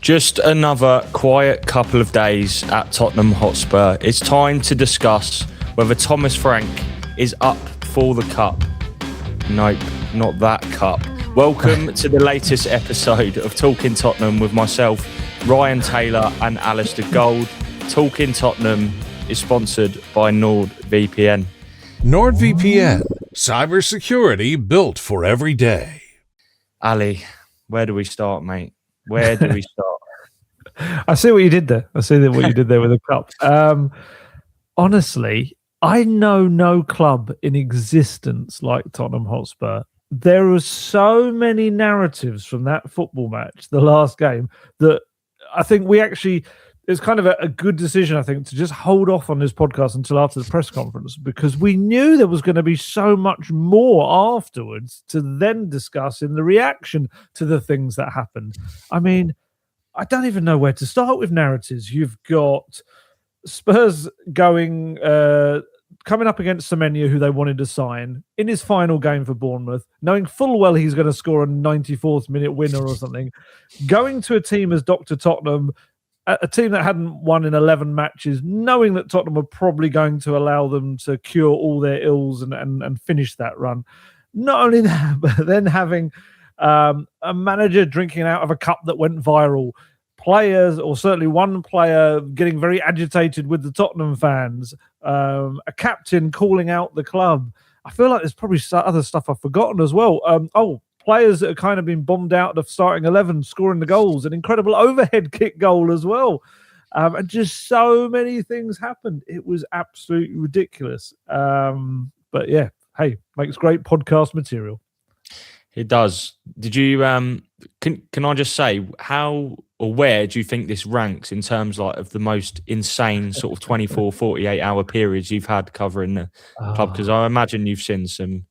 Just another quiet couple of days at Tottenham Hotspur. It's time to discuss whether Thomas Frank is up for the cup. Nope, not that cup. Welcome to the latest episode of Talking Tottenham with myself, Ryan Taylor and Alistair Gold. Talking Tottenham is sponsored by NordVPN. NordVPN, cybersecurity built for every day. Ali, where do we start, mate? Where do we start? I see what you did there. I see what you did there with the cup. Honestly, I know no club in existence like Tottenham Hotspur. There are so many narratives from that football match, the last game, that I think it's kind of a good decision, I think, to just hold off on this podcast until after the press conference, because we knew there was going to be so much more afterwards to then discuss in the reaction to the things that happened. I mean, I don't even know where to start with narratives. You've got Spurs coming up against Semenyo, who they wanted to sign, in his final game for Bournemouth, knowing full well he's going to score a 94th minute winner or something, going to a team as Dr. Tottenham, a team that hadn't won in 11 matches, knowing that Tottenham were probably going to allow them to cure all their ills and finish that run. Not only that, but then having a manager drinking out of a cup that went viral, players, or certainly one player, getting very agitated with the Tottenham fans, a captain calling out the club. I feel like there's probably other stuff I've forgotten as well. Players that have kind of been bombed out of starting 11, scoring the goals, an incredible overhead kick goal as well. And just so many things happened. It was absolutely ridiculous. But yeah, hey, makes great podcast material. It does. Did you, can I just say, how or where do you think this ranks in terms of the most insane sort of 24, 48 hour periods you've had covering the club? Because I imagine you've seen some,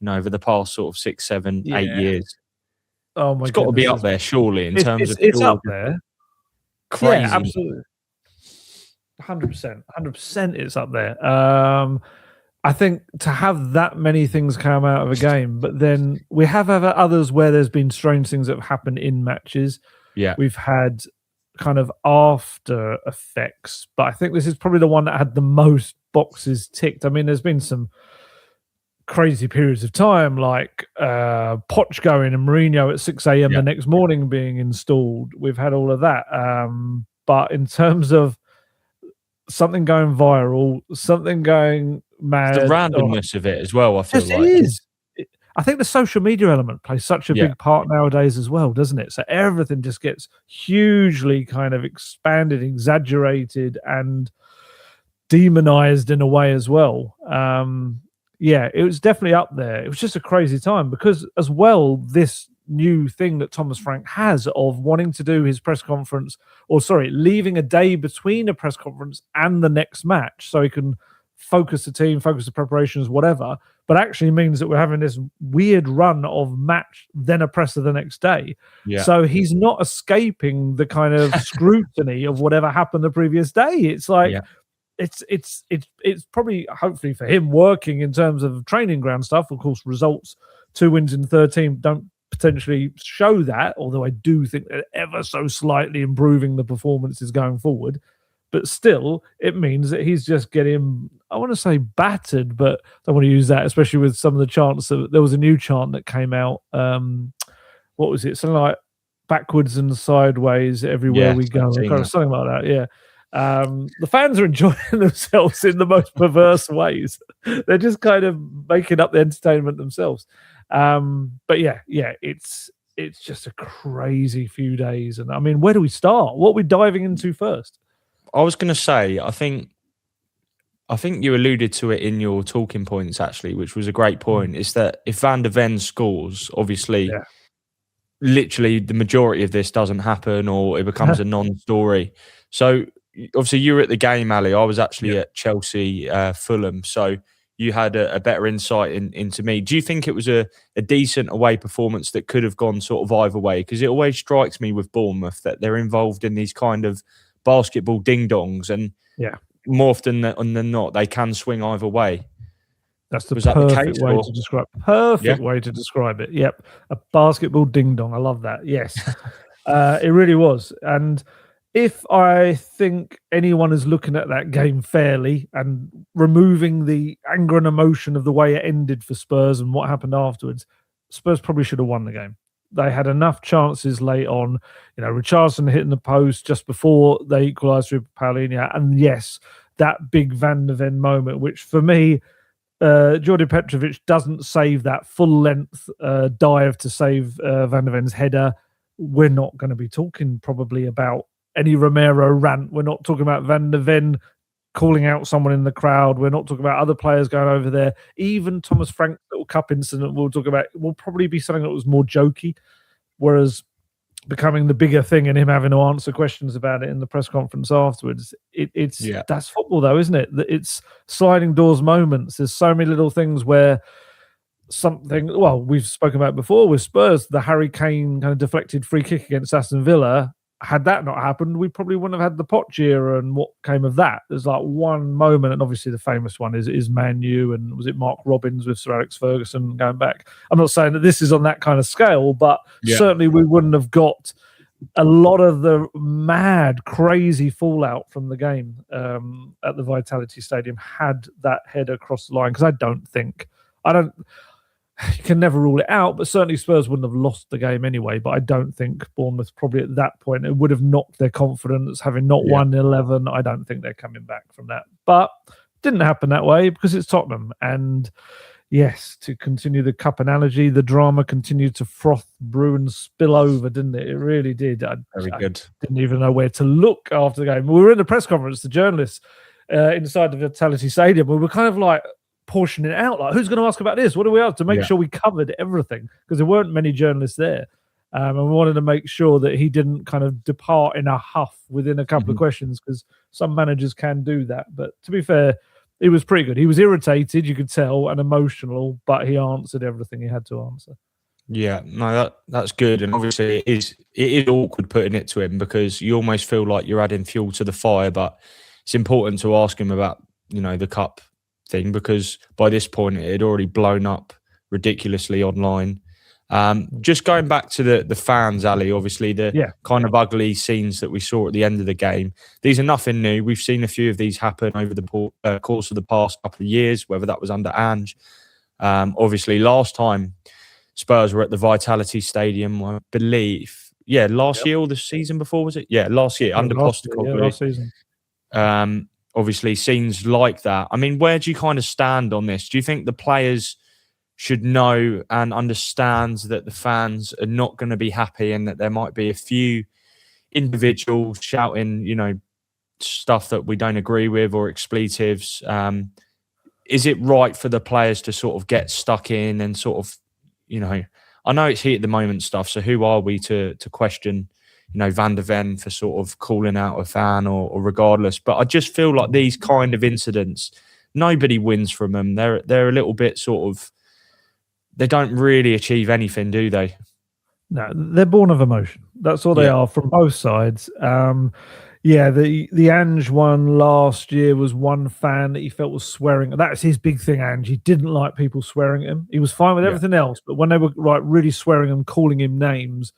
over the past sort of 6, 7, 8 years. Oh my! It's got to be up there, surely, in terms of it's up there. Crazy, yeah, absolutely, 100%, it's up there. I think to have that many things come out of a game, but then we have others where there's been strange things that have happened in matches. Yeah, we've had kind of after effects, but I think this is probably the one that had the most boxes ticked. I mean, there's been some crazy periods of time, like Poch going and Mourinho at 6 a.m. the next morning being installed. We've had all of that. But in terms of something going viral, something going mad, the randomness of it as well, I feel like. It is. I think the social media element plays such a big part nowadays as well, doesn't it? So everything just gets hugely kind of expanded, exaggerated, and demonized in a way as well. Yeah, it was definitely up there. It was just a crazy time because, as well, this new thing that Thomas Frank has of wanting to do his press conference, leaving a day between a press conference and the next match so he can focus the team, focus the preparations, whatever, but actually means that we're having this weird run of match, then a presser the next day. Yeah. So he's not escaping the kind of scrutiny of whatever happened the previous day. It's like... Yeah. It's probably, hopefully for him, working in terms of training ground stuff. Of course, results, 2 wins in 13 don't potentially show that, although I do think they're ever so slightly improving the performances going forward. But still, it means that he's just getting, I want to say battered, but I don't want to use that, especially with some of the chants. There was a new chant that came out. What was it? Something like backwards and sideways everywhere we go. Something like that, yeah. The fans are enjoying themselves in the most perverse ways. They're just kind of making up the entertainment themselves. But yeah, it's just a crazy few days. And I mean, where do we start? What are we diving into first? I was going to say, I think you alluded to it in your talking points, actually, which was a great point. Is that if Van der Ven scores, obviously, literally the majority of this doesn't happen, or it becomes a non-story. So obviously you were at the game, Ali. I was actually at Chelsea, Fulham. So you had a better insight into me. Do you think it was a decent away performance that could have gone sort of either way? Because it always strikes me with Bournemouth that they're involved in these kind of basketball ding-dongs, and more often than not, they can swing either way. That's the perfect way to describe. Perfect way to describe it. Yep, a basketball ding dong. I love that. Yes. It really was. And if I think anyone is looking at that game fairly and removing the anger and emotion of the way it ended for Spurs and what happened afterwards, Spurs probably should have won the game. They had enough chances late on. Richarlison hitting the post just before they equalised with Paulinho. And yes, that big Van de Ven moment, which for me, Jordi Petrovic doesn't save that full-length dive to save Van de Ven's header. We're not going to be talking probably about any Romero rant. We're not talking about Van de Ven calling out someone in the crowd. We're not talking about other players going over there. Even Thomas Frank's little cup incident we'll talk about will probably be something that was more jokey, whereas becoming the bigger thing and him having to answer questions about it in the press conference afterwards. That's football though, isn't it? It's sliding doors moments. There's so many little things where we've spoken about before with Spurs, the Harry Kane kind of deflected free kick against Aston Villa. Had that not happened, we probably wouldn't have had the Poch era and what came of that. There's like one moment, and obviously the famous one is Man U, and was it Mark Robbins with Sir Alex Ferguson going back? I'm not saying that this is on that kind of scale, but certainly we wouldn't have got a lot of the mad, crazy fallout from the game at the Vitality Stadium had that header across the line. Because you can never rule it out, but certainly Spurs wouldn't have lost the game anyway. But I don't think Bournemouth probably at that point, it would have knocked their confidence, having not won 11. I don't think they're coming back from that. But it didn't happen that way because it's Tottenham. And yes, to continue the cup analogy, the drama continued to froth, brew and spill over, didn't it? It really did. Very good. I didn't even know where to look after the game. We were in the press conference, the journalists inside the Vitality Stadium. We were kind of like, portioning it out, like who's going to ask about this, what do we have to make sure we covered everything, because there weren't many journalists there, and we wanted to make sure that he didn't kind of depart in a huff within a couple of questions, because some managers can do that. But to be fair, he was pretty good. He was irritated, you could tell, and emotional, but he answered everything he had to answer. That's good. And obviously it is awkward putting it to him, because you almost feel like you're adding fuel to the fire, but it's important to ask him about the cup thing, because by this point it had already blown up ridiculously online. Just going back to the fans, Ali, obviously the kind of ugly scenes that we saw at the end of the game, these are nothing new. We've seen a few of these happen over the course of the past couple of years, whether that was under Ange. Obviously last time Spurs were at the Vitality Stadium, I believe, last year or the season before, was it? Last year under Postecoglou. Last season. Obviously, scenes like that. I mean, where do you kind of stand on this? Do you think the players should know and understand that the fans are not going to be happy, and that there might be a few individuals shouting, stuff that we don't agree with, or expletives? Is it right for the players to sort of get stuck in and sort of, I know it's heat at the moment stuff, so who are we to question Van de Ven for sort of calling out a fan or regardless. But I just feel like these kind of incidents, nobody wins from them. They're a little bit sort of, they don't really achieve anything, do they? No, they're born of emotion. That's all they are from both sides. The Ange one last year was one fan that he felt was swearing. That's his big thing, Ange. He didn't like people swearing at him. He was fine with everything else, but when they were really swearing and calling him names,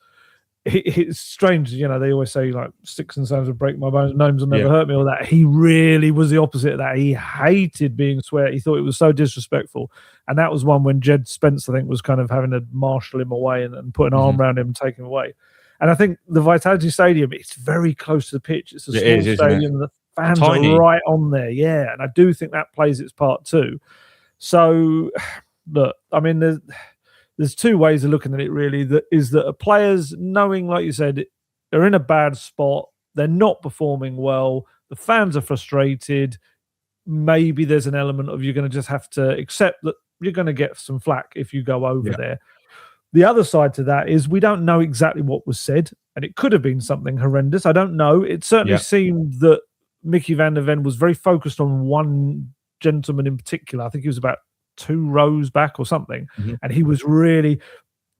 it's strange, they always say like sticks and stones will break my bones, gnomes will never hurt me, or that. He really was the opposite of that. He hated being swear. He thought it was so disrespectful, and that was one when Jed Spence, I think, was kind of having to marshal him away and put an arm around him and take him away. And I think the Vitality Stadium, it's very close to the pitch. It's a small stadium. The fans are right on there, and I do think that plays its part too. So, look, I mean, there's two ways of looking at it, really. That is that players, knowing, like you said, they're in a bad spot, they're not performing well, the fans are frustrated, maybe there's an element of you're going to just have to accept that you're going to get some flack if you go over there. The other side to that is we don't know exactly what was said, and it could have been something horrendous. I don't know. It certainly seemed that Mickey Van de Ven was very focused on one gentleman in particular. I think he was about 2 rows back or something, and he was really,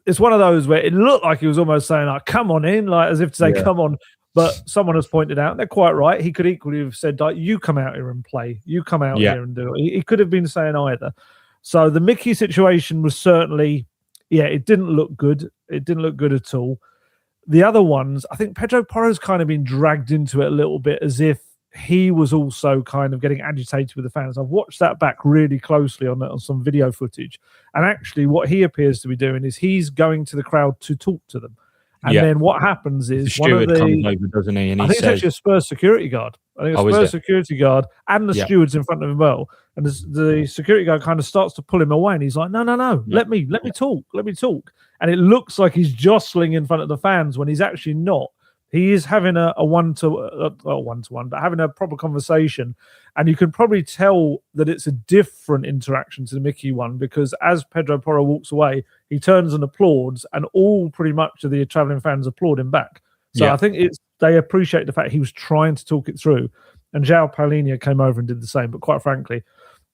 it's one of those where it looked like he was almost saying like, come on in, like as if to say come on, but someone has pointed out, and they're quite right, he could equally have said like, you come out here and play, you come out here and do it. He could have been saying either. So the Mickey situation was certainly it didn't look good. It didn't look good at all. the other ones, I think Pedro Porro's kind of been dragged into it a little bit, as if he was also kind of getting agitated with the fans. I've watched that back really closely on some video footage. And actually what he appears to be doing is he's going to the crowd to talk to them. And then what happens is the steward comes over, doesn't he? And I think it's actually a Spurs security guard. I think a Spurs security guard and the steward's in front of him well. And the security guard kind of starts to pull him away, and he's like, no, let me talk. And it looks like he's jostling in front of the fans when he's actually not. He is having a one-to-one, but having a proper conversation. And you can probably tell that it's a different interaction to the Mickey one, because as Pedro Porro walks away, he turns and applauds, and all pretty much of the travelling fans applaud him back. So I think they appreciate the fact he was trying to talk it through. And João Paulinho came over and did the same. But quite frankly,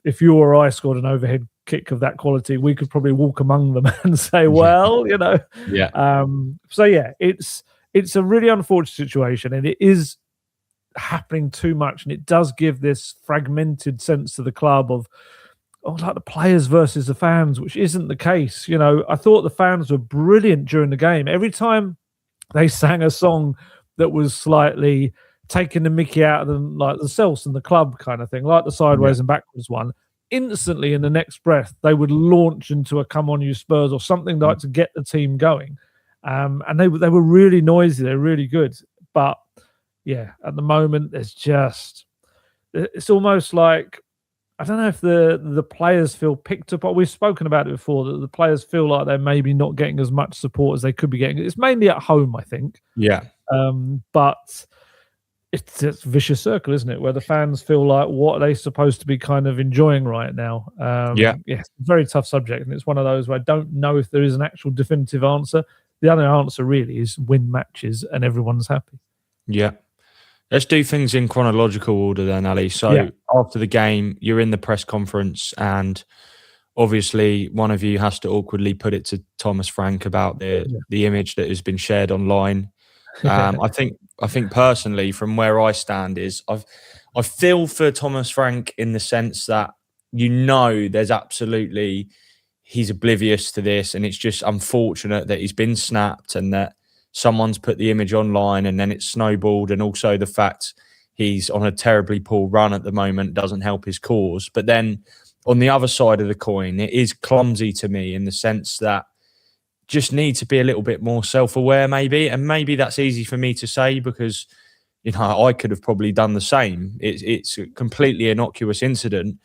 if you or I scored an overhead kick of that quality, we could probably walk among them and say, well, you know. It's a really unfortunate situation, and it is happening too much, and it does give this fragmented sense to the club of, like the players versus the fans, which isn't the case. You know, I thought the fans were brilliant during the game. Every time they sang a song that was slightly taking the mickey out of them, like the Celts and the club kind of thing, like the sideways and backwards one, instantly in the next breath, they would launch into a "Come on, you Spurs" or something like to get the team going. And they were really noisy. They're really good. But at the moment, it's almost like, I don't know if the players feel picked up. We've spoken about it before, that the players feel like they're maybe not getting as much support as they could be getting. It's mainly at home, I think. Yeah. But it's a vicious circle, isn't it? Where the fans feel like, what are they supposed to be kind of enjoying right now? It's a very tough subject. And it's one of those where I don't know if there is an actual definitive answer. The other answer really is win matches and everyone's happy. Yeah. Let's do things in chronological order then, Ali. So after the game, you're in the press conference, and obviously one of you has to awkwardly put it to Thomas Frank about the image that has been shared online. I think personally, from where I stand, is I feel for Thomas Frank in the sense that, there's absolutely, he's oblivious to this, and it's just unfortunate that he's been snapped and that someone's put the image online and then it's snowballed, and also the fact he's on a terribly poor run at the moment doesn't help his cause. But then on the other side of the coin, it is clumsy to me in the sense that just need to be a little bit more self-aware maybe, and maybe that's easy for me to say because I could have probably done the same. It's a completely innocuous incident,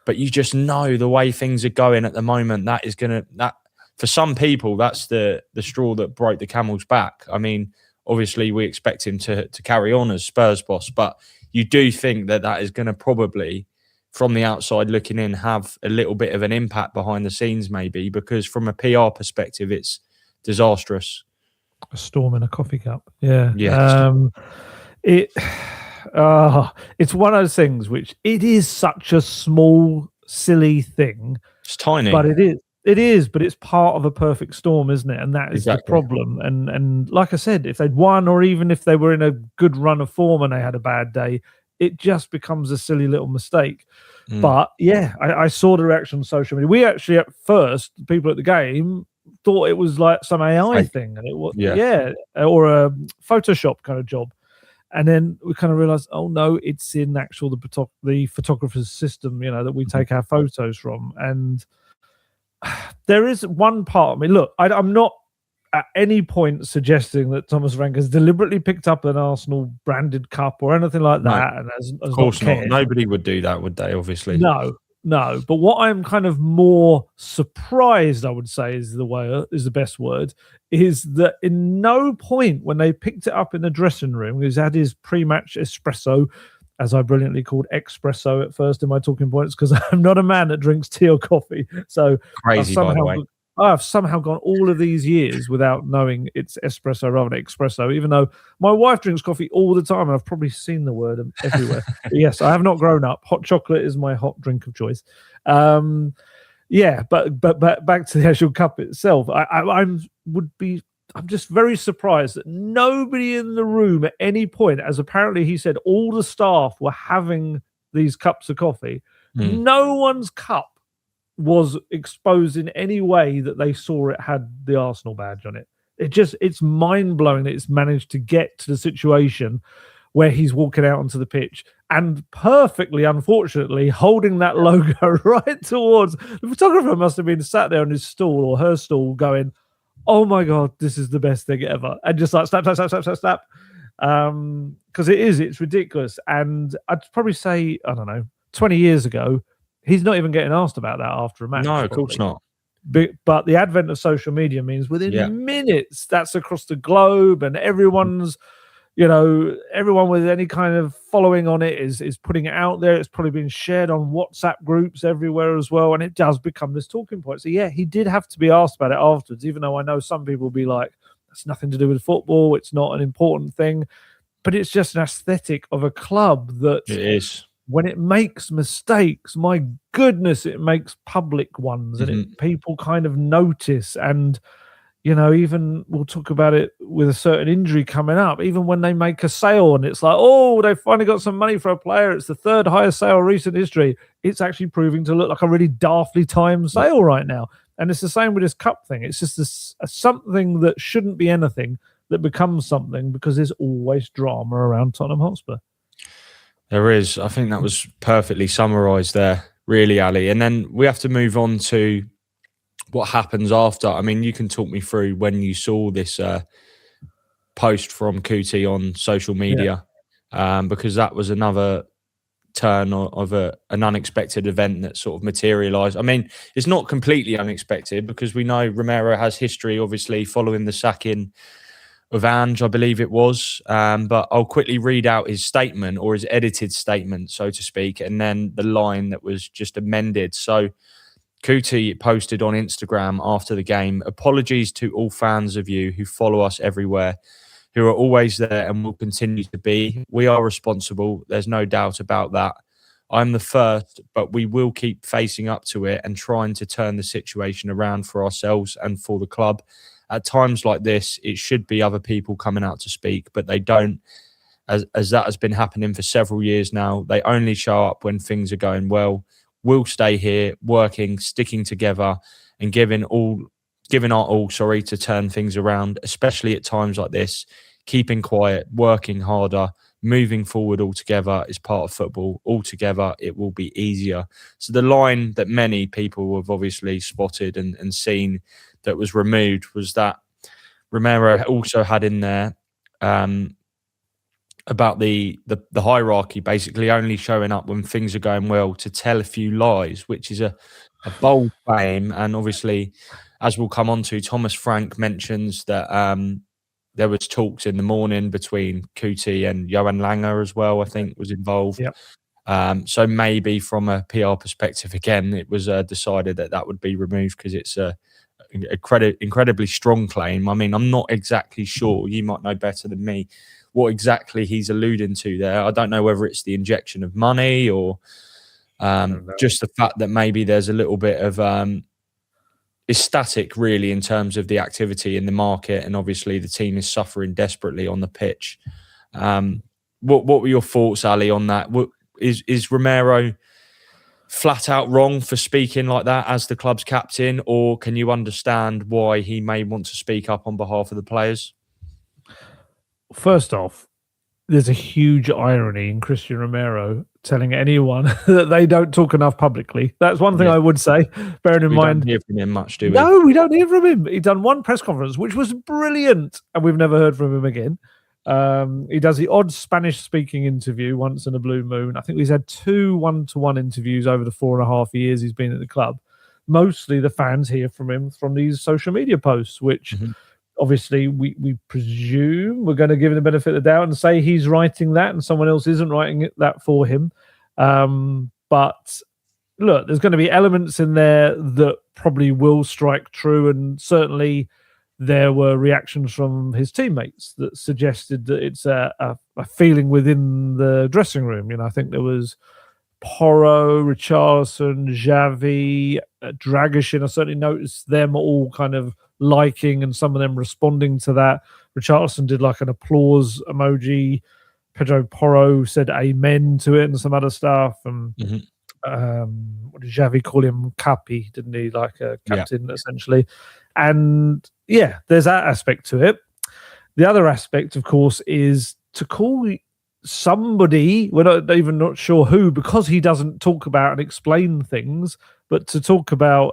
but you just know the way things are going at the moment, that for some people, that's the straw that broke the camel's back. I mean, obviously we expect him to carry on as Spurs boss, but you do think that is going to probably, from the outside looking in, have a little bit of an impact behind the scenes maybe, because from a PR perspective, it's disastrous. A storm in a coffee cup. Yeah. It's one of those things which, it is such a small, silly thing. It's tiny. But it is, but it's part of a perfect storm, isn't it? And that is the problem. And like I said, if they'd won, or even if they were in a good run of form and they had a bad day, it just becomes a silly little mistake. But I saw the reaction on social media. We actually, at first, people at the game thought it was like some AI thing, and it was or a Photoshop kind of job. And then we kind of realized, oh no, it's in the photographer's system, that we take our photos from. And there is one part of me. Look, I'm not at any point suggesting that Thomas Frank has deliberately picked up an Arsenal branded cup or anything like that. And has of course not. Nobody would do that, would they? Obviously, no. But what I'm kind of more surprised, I would say, is the best word, is that in no point when they picked it up in the dressing room, he's had his pre-match espresso, as I brilliantly called espresso at first in my talking points, because I'm not a man that drinks tea or coffee. So crazy, by the way. I've somehow gone all of these years without knowing it's espresso rather than espresso, even though my wife drinks coffee all the time, and I've probably seen the word everywhere. But yes, I have not grown up. Hot chocolate is my hot drink of choice. But back to the actual cup itself. I'm just very surprised that nobody in the room at any point, as apparently he said all the staff were having these cups of coffee, no one's cup was exposed in any way that they saw it had the Arsenal badge on it. it's mind-blowing that it's managed to get to the situation where he's walking out onto the pitch and perfectly, unfortunately, holding that logo right towards the photographer. Must have been sat there on his stool or her stool going, oh my God, this is the best thing ever. And just like snap. Because it's ridiculous. And I'd probably say, I don't know, 20 years ago, he's not even getting asked about that after a match. No, of course not. But the advent of social media means within minutes, that's across the globe, and everyone's, everyone with any kind of following on it is putting it out there. It's probably been shared on WhatsApp groups everywhere as well, and it does become this talking point. So yeah, he did have to be asked about it afterwards, even though I know some people will be like, that's nothing to do with football, it's not an important thing. But it's just an aesthetic of a club that it is. When it makes mistakes, my goodness, it makes public ones, and people kind of notice. And even we'll talk about it with a certain injury coming up. Even when they make a sale and it's like, oh, they finally got some money for a player. It's the third highest sale in recent history. It's actually proving to look like a really daftly timed sale right now. And it's the same with this cup thing. It's just something that shouldn't be anything that becomes something because there's always drama around Tottenham Hotspur. There is. I think that was perfectly summarised there, really, Ali. And then we have to move on to what happens after. I mean, you can talk me through when you saw this post from Kuti on social media, because that was another turn of an unexpected event that sort of materialised. I mean, it's not completely unexpected because we know Romero has history, obviously, following the sacking of Ange, I believe it was. But I'll quickly read out his statement, or his edited statement, so to speak, and then the line that was just amended. So Kuti posted on Instagram after the game, apologies to all fans of you who follow us everywhere, who are always there and will continue to be. We are responsible. There's no doubt about that. I'm the first, but we will keep facing up to it and trying to turn the situation around for ourselves and for the club. At times like this, it should be other people coming out to speak, but they don't, as that has been happening for several years now. They only show up when things are going well. We'll stay here, working, sticking together, and giving our all to turn things around, especially at times like this. Keeping quiet, working harder, moving forward all together is part of football. All together, it will be easier. So the line that many people have obviously spotted and seen that was removed was that Romero also had in there about the hierarchy, basically only showing up when things are going well to tell a few lies, which is a bold claim. And obviously, as we'll come on to, Thomas Frank mentions that there was talks in the morning between Kuti and Johan Langer as well, I think, was involved. Yep. So maybe from a PR perspective, again, it was decided that would be removed because it's a incredibly strong claim. I mean, I'm not exactly sure. You might know better than me what exactly he's alluding to there. I don't know whether it's the injection of money or just the fact that maybe there's a little bit of it's static, really, in terms of the activity in the market, and obviously the team is suffering desperately on the pitch. What were your thoughts, Ali, on that? Is Romero flat out wrong for speaking like that as the club's captain, or can you understand why he may want to speak up on behalf of the players? First off, there's a huge irony in Christian Romero telling anyone that they don't talk enough publicly. That's one thing I would say, bearing in mind. We don't hear from him much, do we? No, we don't hear from him. He'd done one press conference, which was brilliant, and we've never heard from him again. He does the odd Spanish-speaking interview once in a blue moon. I think he's had 2 one-to-one interviews over the 4.5 years he's been at the club. Mostly the fans hear from him from these social media posts, which obviously we presume we're going to give him the benefit of the doubt and say he's writing that and someone else isn't writing that for him. But look, there's going to be elements in there that probably will strike true, and certainly there were reactions from his teammates that suggested that it's a feeling within the dressing room. I think there was Porro, Richarlison, Xavi, Dragishin. I certainly noticed them all kind of liking and some of them responding to that. Richarlison did like an applause emoji. Pedro Porro said amen to it and some other stuff. And what did Xavi call him? Capi, didn't he? Like a captain, essentially. And yeah, there's that aspect to it. The other aspect, of course, is to call somebody, we're not sure who, because he doesn't talk about and explain things, but to talk about,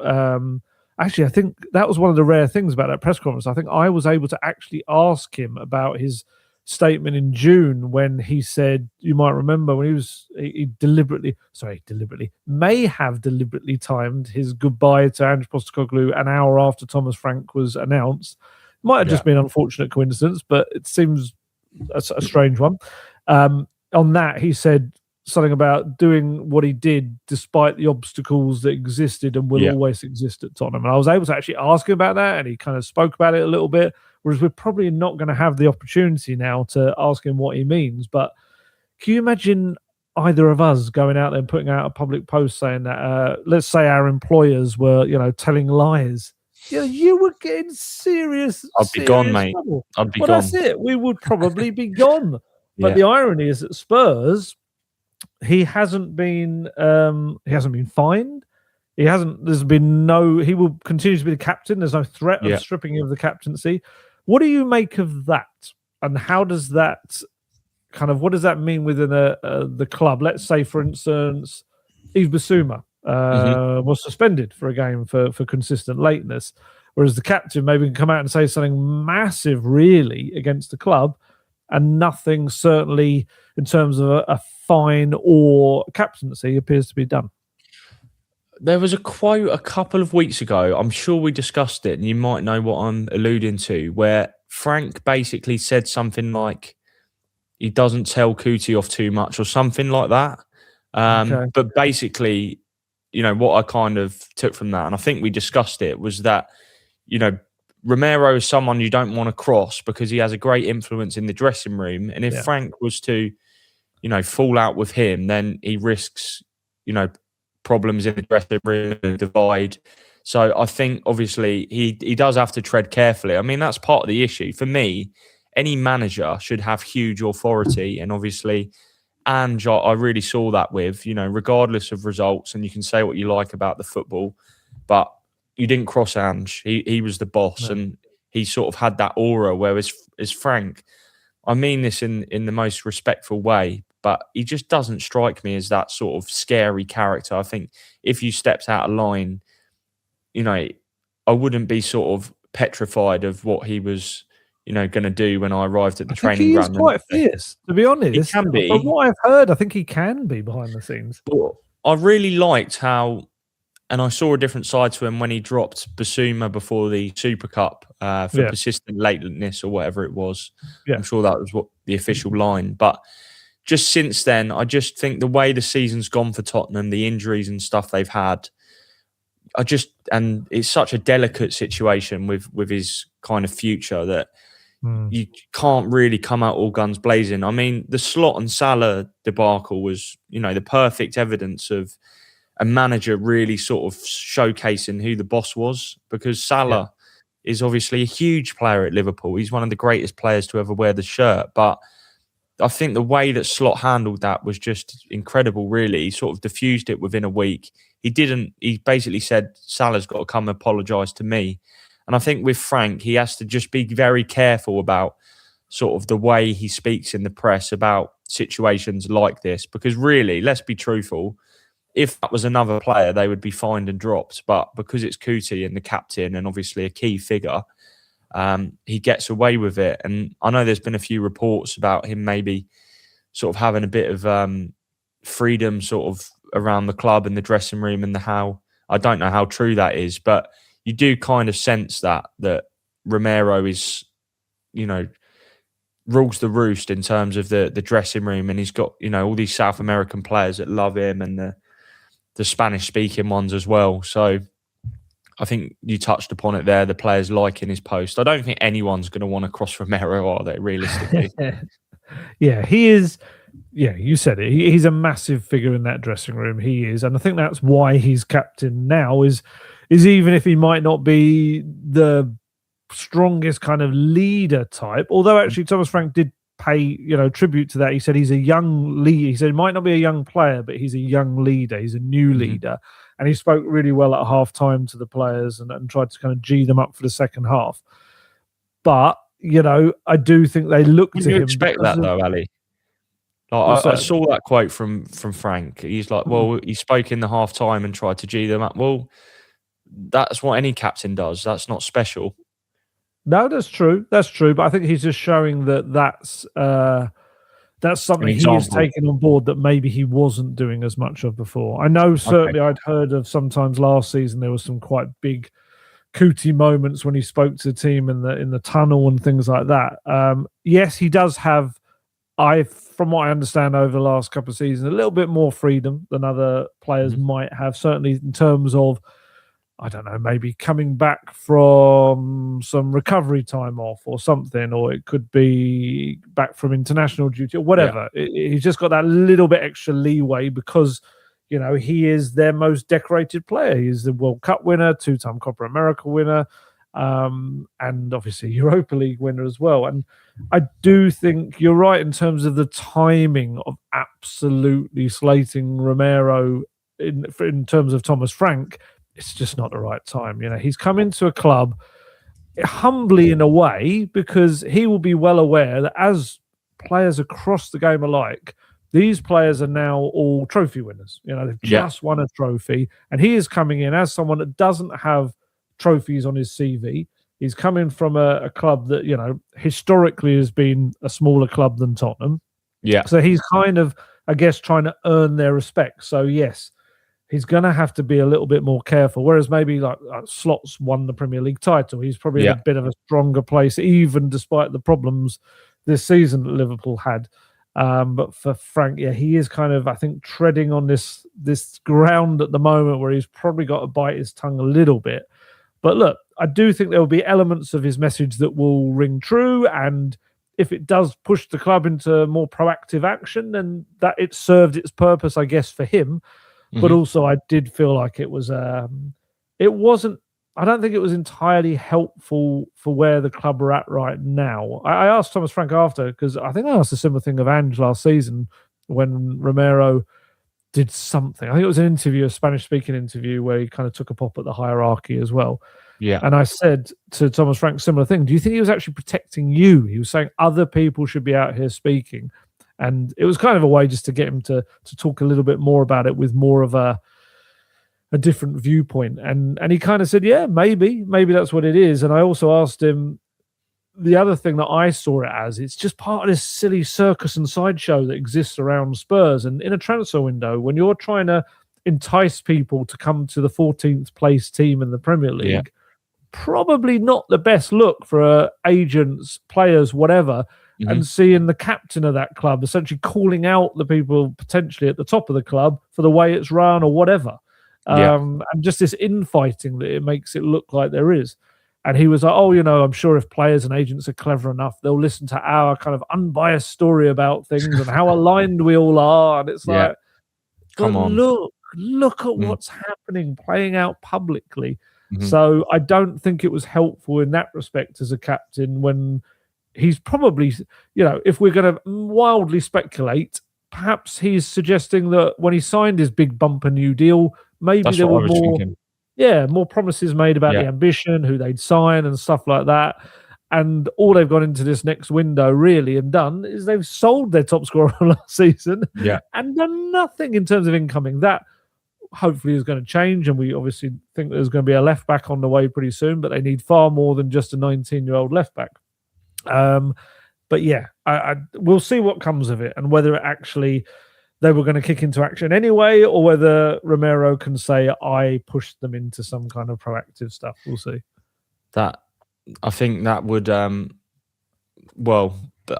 actually, I think that was one of the rare things about that press conference. I think I was able to actually ask him about his statement in June when he said, you might remember when he may have deliberately timed his goodbye to Ange Postecoglou an hour after Thomas Frank was announced. Might have just been an unfortunate coincidence, but it seems a strange one. On that, he said something about doing what he did despite the obstacles that existed and will always exist at Tottenham. And I was able to actually ask him about that, and he kind of spoke about it a little bit, whereas we're probably not going to have the opportunity now to ask him what he means. But can you imagine either of us going out there and putting out a public post saying that, let's say our employers were, telling lies? You would get in serious gone, mate. trouble. I'd be gone. That's it. We would probably be gone. But the irony is that Spurs, he hasn't been fined. He will continue to be the captain. There's no threat of stripping him of the captaincy. What do you make of that? And how does that what does that mean within the club? Let's say, for instance, Yves Bissouma was suspended for a game for consistent lateness, whereas the captain maybe can come out and say something massive, really, against the club, and nothing, certainly in terms of a fine or captaincy, appears to be done. There was a quote a couple of weeks ago, I'm sure we discussed it, and you might know what I'm alluding to, where Frank basically said something like he doesn't tell Kuti off too much or something like that. But basically, what I kind of took from that, and I think we discussed it, was that, Romero is someone you don't want to cross because he has a great influence in the dressing room. And if Frank was to, fall out with him, then he risks, problems in the dressing room and divide. So I think, obviously, he does have to tread carefully. I mean, that's part of the issue. For me, any manager should have huge authority. And obviously, Ange, I really saw that with, regardless of results, and you can say what you like about the football, but you didn't cross Ange. He was the boss, and he sort of had that aura, whereas Frank, I mean this in the most respectful way, but he just doesn't strike me as that sort of scary character. I think if you stepped out of line, I wouldn't be sort of petrified of what he was, going to do when I arrived at the training ground. He's quite fierce, to be honest. He can be. From what I've heard, I think he can be behind the scenes. But I really liked how, and I saw a different side to him when he dropped Bissouma before the Super Cup for persistent lateness or whatever it was. Yeah. I'm sure that was what the official line. But just since then, I just think the way the season's gone for Tottenham, the injuries and stuff they've had, and it's such a delicate situation with his kind of future that you can't really come out all guns blazing. I mean, the Slot and Salah debacle was, the perfect evidence of a manager really sort of showcasing who the boss was, because Salah is obviously a huge player at Liverpool. He's one of the greatest players to ever wear the shirt. But I think the way that Slot handled that was just incredible, really. He sort of diffused it within a week. He basically said, Salah's got to come apologise to me. And I think with Frank, he has to just be very careful about sort of the way he speaks in the press about situations like this, because really, let's be truthful, if that was another player, they would be fined and dropped. But because it's Kuti and the captain and obviously a key figure, he gets away with it. And I know there's been a few reports about him maybe sort of having a bit of freedom sort of around the club and the dressing room, and I don't know how true that is, but you do kind of sense that Romero is, rules the roost in terms of the dressing room, and he's got, all these South American players that love him and the Spanish-speaking ones as well. So I think you touched upon it there, the players liking his post. I don't think anyone's going to want to cross Romero, are they, realistically? Yeah, he is. Yeah, you said it. He's a massive figure in that dressing room. He is. And I think that's why he's captain now, is even if he might not be the strongest kind of leader type, although actually Thomas Frank did pay, tribute to that. He said he's a young leader. He said he might not be a young player, but he's a young leader. He's a new leader. and he spoke really well at half-time to the players and tried to kind of G them up for the second half. But, I do think they look to him. You expect that, though, Ali? Like, I saw that quote from Frank. He's like, well, he spoke in the half-time and tried to G them up. Well, that's what any captain does. That's not special. No, that's true. That's true. But I think he's just showing that's something he is taking on board that maybe he wasn't doing as much of before. I know certainly I'd heard of sometimes last season there was some quite big Cootie moments when he spoke to the team in the tunnel and things like that. Yes, he does have, from what I understand over the last couple of seasons, a little bit more freedom than other players might have, certainly in terms of, I don't know, maybe coming back from some recovery time off or something, or it could be back from international duty or whatever. Yeah. He's just got that little bit extra leeway because, he is their most decorated player. He's the World Cup winner, 2-time Copa America winner, and obviously Europa League winner as well. And I do think you're right in terms of the timing of absolutely slating Romero in terms of Thomas Frank. It's just not the right time. He's come into a club humbly in a way because he will be well aware that as players across the game alike, these players are now all trophy winners. They've just won a trophy, and he is coming in as someone that doesn't have trophies on his CV. He's coming from a club that, historically has been a smaller club than Tottenham. Yeah. So he's kind of, I guess, trying to earn their respect. So, yes, he's going to have to be a little bit more careful. Whereas maybe like Slot's won the Premier League title. He's probably in a bit of a stronger place, even despite the problems this season that Liverpool had. But for Frank, he is kind of, I think, treading on this ground at the moment where he's probably got to bite his tongue a little bit. But look, I do think there will be elements of his message that will ring true. And if it does push the club into more proactive action, then that it served its purpose, I guess, for him. But also I did feel like it wasn't, I don't think it was entirely helpful for where the club are at right now. I asked Thomas Frank after, because I think I asked a similar thing of Ange last season when Romero did something. I think it was an interview, a Spanish-speaking interview, where he kind of took a pop at the hierarchy as well. Yeah. And I said to Thomas Frank, similar thing. Do you think he was actually protecting you? He was saying other people should be out here speaking. And it was kind of a way just to get him to talk a little bit more about it with more of a different viewpoint. And he kind of said, yeah, maybe that's what it is. And I also asked him, the other thing that I saw it as, it's just part of this silly circus and sideshow that exists around Spurs. And in a transfer window, when you're trying to entice people to come to the 14th place team in the Premier League, probably not the best look for agents, players, whatever, and seeing the captain of that club essentially calling out the people potentially at the top of the club for the way it's run or whatever. And just this infighting that it makes it look like there is. And he was like, I'm sure if players and agents are clever enough, they'll listen to our kind of unbiased story about things and how aligned we all are. And it's like, come on, look at what's happening, playing out publicly. So I don't think it was helpful in that respect as a captain when he's probably, if we're going to wildly speculate, perhaps he's suggesting that when he signed his big bumper new deal, maybe there were more promises made about the ambition, who they'd sign and stuff like that. And all they've gone into this next window really and done is they've sold their top scorer last season and done nothing in terms of incoming. That hopefully is going to change. And we obviously think there's going to be a left back on the way pretty soon, but they need far more than just a 19-year-old left back. But we'll see what comes of it and whether it actually they were going to kick into action anyway, or whether Romero can say, I pushed them into some kind of proactive stuff. We'll see. I think that would, I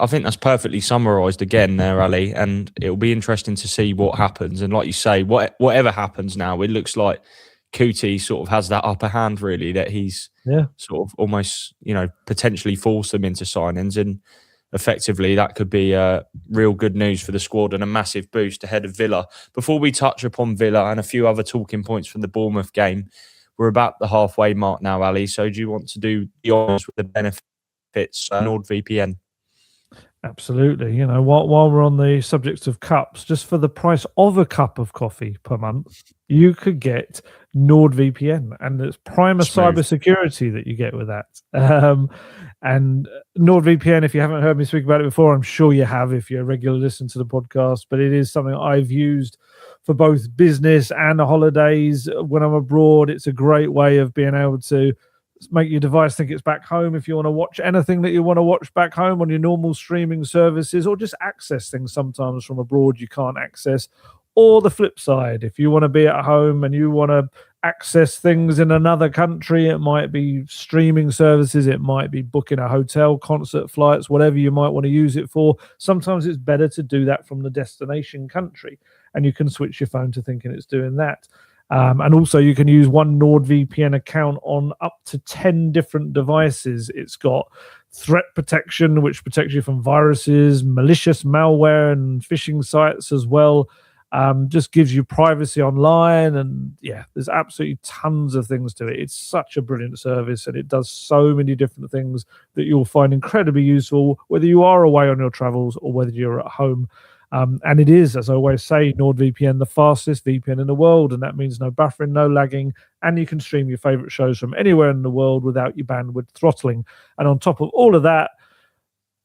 think that's perfectly summarised again there, Ali, and it'll be interesting to see what happens. And like you say, whatever happens now, it looks like Cootie sort of has that upper hand, really, that he's sort of almost, potentially forced them into signings. And effectively, that could be real good news for the squad and a massive boost ahead of Villa. Before we touch upon Villa and a few other talking points from the Bournemouth game, we're about the halfway mark now, Ali. So do you want to do the honours with the benefits NordVPN? Absolutely. You know, while we're on the subject of cups, just for the price of a cup of coffee per month, you could get NordVPN, and it's prime Smooth. cybersecurity that you get with that. And NordVPN, if you haven't heard me speak about it before, I'm sure you have if you're a regular listener to the podcast, but it is something I've used for both business and the holidays when I'm abroad. It's a great way of being able to make your device think it's back home if you want to watch anything that you want to watch back home on your normal streaming services, or just access things sometimes from abroad you can't access. Or the flip side, if you want to be at home and you want to access things in another country, it might be streaming services, it might be booking a hotel, concert flights, whatever you might want to use it for. Sometimes it's better to do that from the destination country, and you can switch your phone to thinking it's doing that. And also you can use one NordVPN account on up to 10 different devices. It's got threat protection, which protects you from viruses, malicious malware, and phishing sites as well. Just gives you privacy online. And yeah, there's absolutely tons of things to it. It's such a brilliant service, and it does so many different things that you'll find incredibly useful, whether you are away on your travels or whether you're at home. And it is, as I always say, NordVPN, the fastest VPN in the world. And that means no buffering, no lagging, and you can stream your favorite shows from anywhere in the world without your bandwidth throttling. And on top of all of that,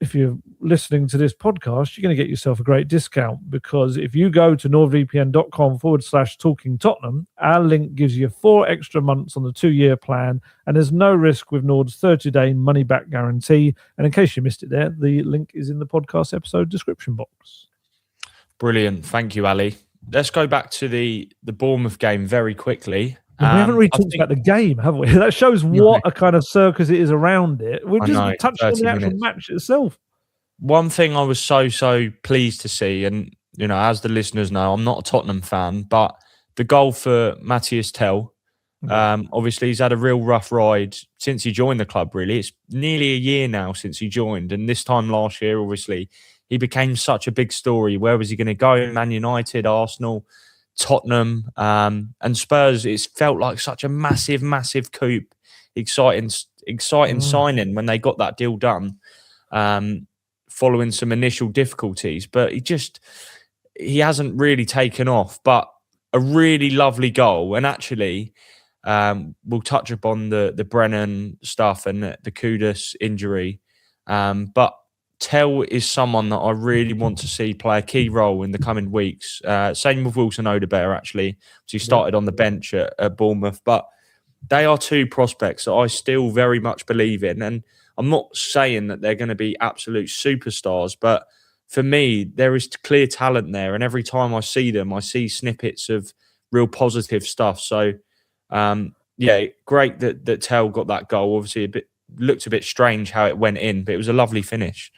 if you're listening to this podcast, you're going to get yourself a great discount, because if you go to nordvpn.com/talking Tottenham, our link gives you 4 extra months on the 2-year plan, and there's no risk with Nord's 30-day money-back guarantee. And in case you missed it there, the link is in the podcast episode description box. Brilliant. Thank you, Ali. Let's go back to the Bournemouth game very quickly. We haven't really talked about the game, have we? That shows what a kind of circus it is around it. We've just touched on the actual match itself. One thing I was so pleased to see, and you know, as the listeners know, I'm not a Tottenham fan, but the goal for Matthias Tell, obviously he's had a real rough ride since he joined the club, really. It's nearly a year now since he joined, and this time last year, obviously, he became such a big story. Where was he going to go? Man United, Arsenal, Tottenham, and Spurs. It's felt like such a massive coup. Exciting signing when they got that deal done, following some initial difficulties. But he hasn't really taken off. But a really lovely goal. And actually, we'll touch upon the Brennan stuff and the Kudus injury. But Tell is someone that I really want to see play a key role in the coming weeks. Same with Wilson Odebear, actually. He started on the bench at Bournemouth. But they are 2 prospects that I still very much believe in. And I'm not saying that they're going to be absolute superstars, but for me, there is clear talent there. And every time I see them, I see snippets of real positive stuff. So, great that Tell got that goal. Obviously, looked a bit strange how it went in, but it was a lovely finish.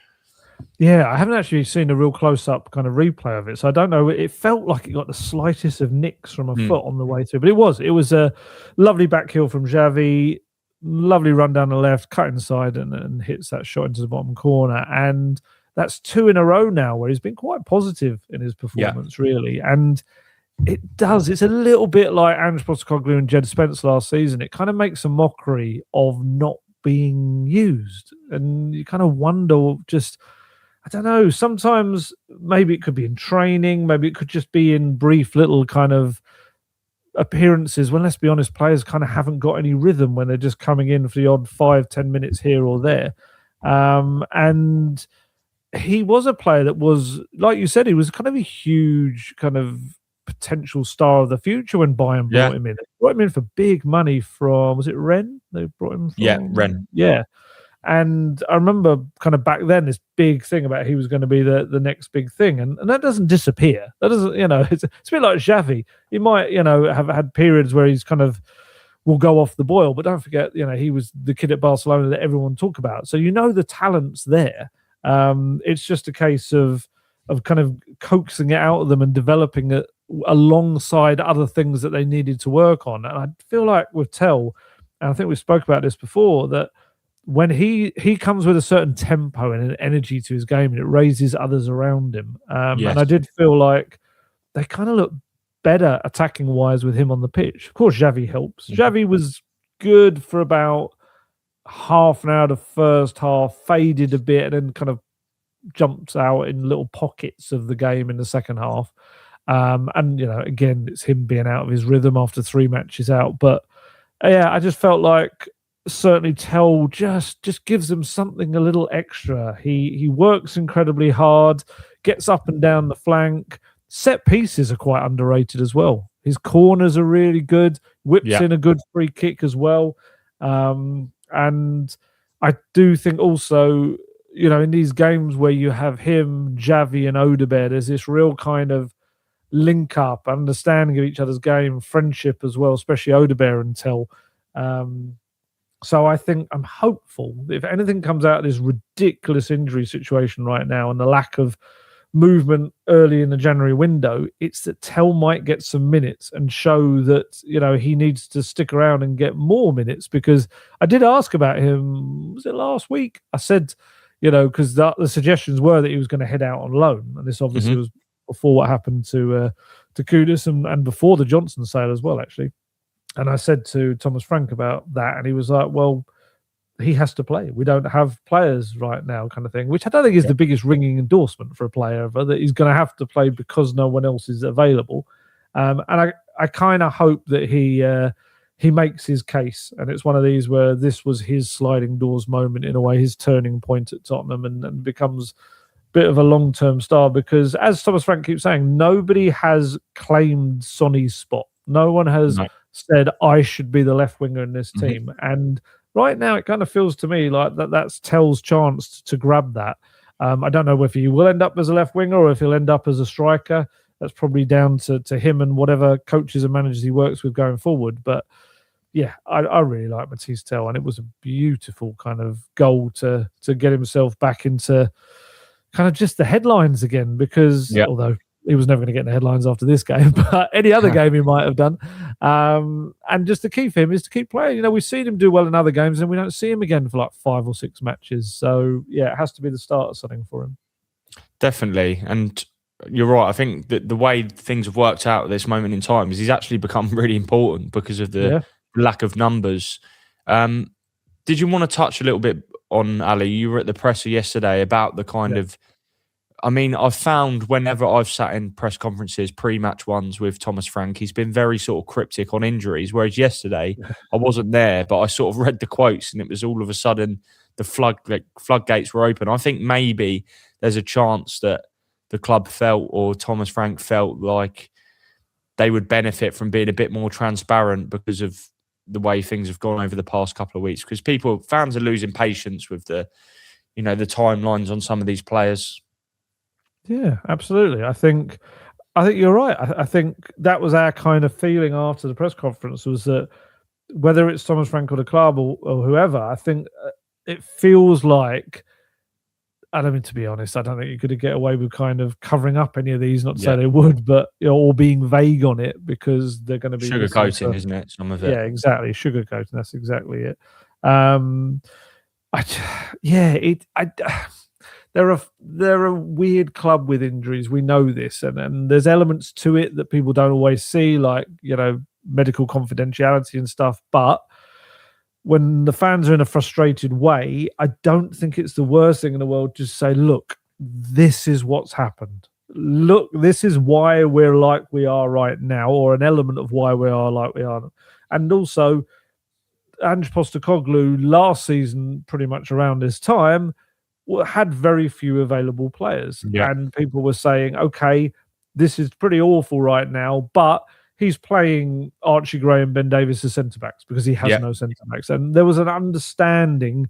Yeah, I haven't actually seen a real close-up kind of replay of it, so I don't know. It felt like it got the slightest of nicks from a foot on the way through, but it was a lovely back heel from Xavi, lovely run down the left, cut inside, and hits that shot into the bottom corner. And that's 2 in a row now where he's been quite positive in his performance, really. And it's a little bit like Ange Postecoglou and Jed Spence last season. It kind of makes a mockery of not being used, and you kind of wonder, just, I don't know, sometimes maybe it could be in training, maybe it could just be in brief little kind of appearances when, let's be honest, players kind of haven't got any rhythm when they're just coming in for the odd 5-10 minutes here or there. And he was a player that was, like you said, he was kind of a huge kind of potential star of the future when Bayern brought him in. They brought him in for big money from, was it Rennes? They brought him from? Yeah, Rennes. Yeah. And I remember kind of back then this big thing about he was going to be the next big thing. And that doesn't disappear. That doesn't, it's a bit like Xavi. He might, have had periods where he's kind of will go off the boil, but don't forget, he was the kid at Barcelona that everyone talk about. So the talent's there. It's just a case of kind of coaxing it out of them and developing it alongside other things that they needed to work on. And I feel like with Tell, and I think we spoke about this before, that when he comes with a certain tempo and an energy to his game, and it raises others around him. And I did feel like they kind of look better attacking wise with him on the pitch. Of course, Xavi helps. Xavi was good for about half an hour of the first half, faded a bit, and then kind of jumps out in little pockets of the game in the second half. And, again, it's him being out of his rhythm after 3 matches out. But, yeah, I just felt like certainly Tell just gives them something a little extra. He works incredibly hard, gets up and down the flank. Set pieces are quite underrated as well. His corners are really good, whips in a good free kick as well. And I do think also, in these games where you have him, Javi and Odegaard, there's this real kind of link up, understanding of each other's game, friendship as well, especially Odegaard and Tell. So I think I'm hopeful that if anything comes out of this ridiculous injury situation right now and the lack of movement early in the January window, it's that Tell might get some minutes and show that, he needs to stick around and get more minutes. Because I did ask about him, was it last week? I said, because the suggestions were that he was going to head out on loan. And this obviously was before what happened to Kudus and before the Johnson sale as well, actually. And I said to Thomas Frank about that, and he was like, well, he has to play. We don't have players right now, kind of thing, which I don't think is the biggest ringing endorsement for a player ever, that he's going to have to play because no one else is available. And I kind of hope that he makes his case. And it's one of these where this was his sliding doors moment, in a way, his turning point at Tottenham, and becomes a bit of a long-term star. Because, as Thomas Frank keeps saying, nobody has claimed Sonny's spot. No one has said, I should be the left winger in this team. And right now, it kind of feels to me like that's Tell's chance to grab that. I don't know whether he will end up as a left winger or if he'll end up as a striker. That's probably down to him and whatever coaches and managers he works with going forward. But yeah, I really like Matisse Tell, and it was a beautiful kind of goal to get himself back into kind of just the headlines again, because although he was never going to get in the headlines after this game, but any other game he might have done. And just the key for him is to keep playing. We've seen him do well in other games, and we don't see him again for like 5 or 6 matches. So, yeah, it has to be the start of something for him. Definitely. And you're right. I think that the way things have worked out at this moment in time is he's actually become really important because of the lack of numbers. Did you want to touch a little bit on, Ali? You were at the presser yesterday about the kind of, I mean, I've found whenever I've sat in press conferences, pre-match ones with Thomas Frank, he's been very sort of cryptic on injuries, whereas yesterday I wasn't there, but I sort of read the quotes and it was all of a sudden the floodgates were open. I think maybe there's a chance that the club felt, or Thomas Frank felt, like they would benefit from being a bit more transparent because of the way things have gone over the past couple of weeks, because fans are losing patience with the timelines on some of these players. Yeah, absolutely. I think you're right. I think that was our kind of feeling after the press conference, was that whether it's Thomas Frank or the club or whoever, I think it feels like, I mean, to be honest, I don't think you could get away with kind of covering up any of these, not to say they would, but or being vague on it, because they're going to be sugarcoating, isn't it? Some of it. Yeah, exactly. Sugarcoating. That's exactly it. They're a weird club with injuries. We know this, and there's elements to it that people don't always see, like medical confidentiality and stuff. But when the fans are in a frustrated way, I don't think it's the worst thing in the world to say, look, this is what's happened. Look, this is why we're like we are right now, or an element of why we are like we are. And also, Ange Postecoglou last season, pretty much around this time, had very few available players. And people were saying, okay, this is pretty awful right now, but he's playing Archie Gray and Ben Davies as centre-backs because he has no centre-backs. And there was an understanding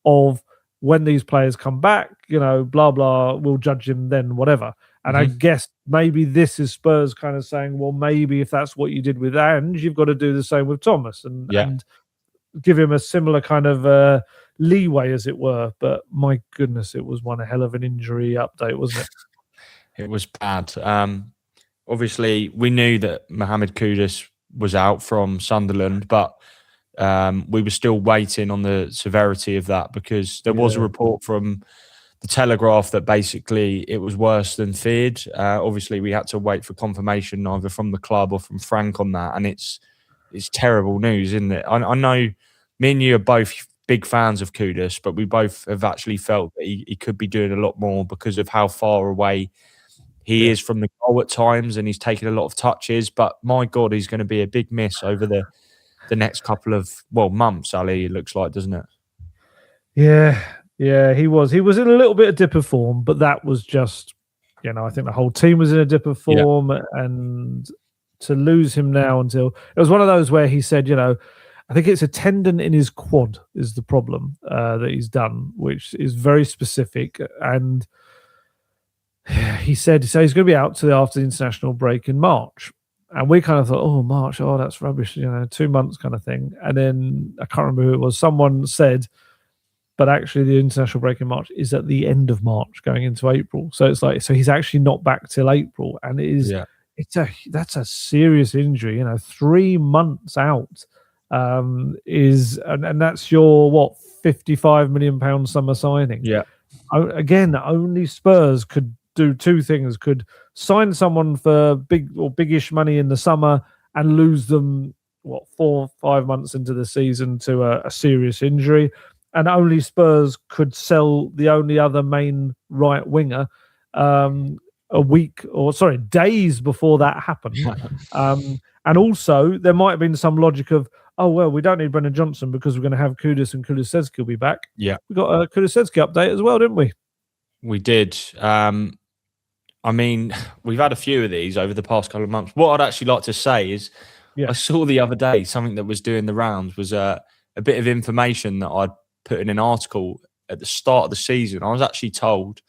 of when these players come back, blah, blah, we'll judge him then, whatever. And I guess maybe this is Spurs kind of saying, well, maybe if that's what you did with Ange, you've got to do the same with Thomas and give him a similar kind of leeway, as it were. But my goodness, it was one hell of an injury update, wasn't it? It was bad. Obviously, we knew that Mohamed Kudus was out from Sunderland, but we were still waiting on the severity of that, because there was a report from the Telegraph that basically it was worse than feared. Obviously, we had to wait for confirmation either from the club or from Frank on that, and it's terrible news, isn't it? I know me and you are both big fans of Kudus, but we both have actually felt that he could be doing a lot more because of how far away he is from the goal at times, and he's taken a lot of touches. But my God, he's going to be a big miss over the next couple of months. Ali, it looks like, doesn't it? Yeah, he was in a little bit of dip of form, but that was just, I think the whole team was in a dip of form, and to lose him now until it was one of those where he said, I think it's a tendon in his quad is the problem that he's done, which is very specific. And he said, so he's going to be out after the international break in March. And we kind of thought, oh, March, that's rubbish, 2 months kind of thing. And then I can't remember who it was. Someone said, but actually the international break in March is at the end of March going into April. So it's like, so he's actually not back till April. And it is, that's a serious injury, 3 months out and that's your, £55 million summer signing. Yeah. Again, only Spurs could do two things: could sign someone for big or biggish money in the summer and lose them 4 or 5 months into the season to a serious injury, and only Spurs could sell the only other main right winger days before that happened. And also there might have been some logic of, we don't need Brendan Johnson because we're going to have Kudus, and Kulusevski will be back. Yeah, we got a Kulusevski update as well, didn't we? We did. I mean, we've had a few of these over the past couple of months. What I'd actually like to say is, I saw the other day something that was doing the rounds was a bit of information that I'd put in an article at the start of the season. I was actually told,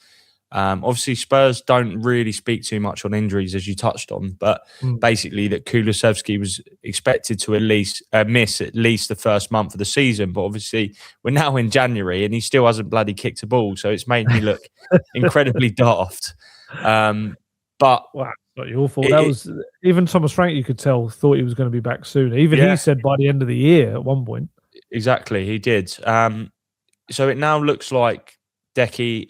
obviously Spurs don't really speak too much on injuries, as you touched on, but basically that Kulusevski was expected to at least miss at least the first month of the season. But obviously we're now in January and he still hasn't bloody kicked a ball, so it's made me look incredibly daft. But it's not your fault. That was even Thomas Frank, you could tell, thought he was going to be back soon. Even he said by the end of the year at one point. Exactly, he did. So it now looks like Decky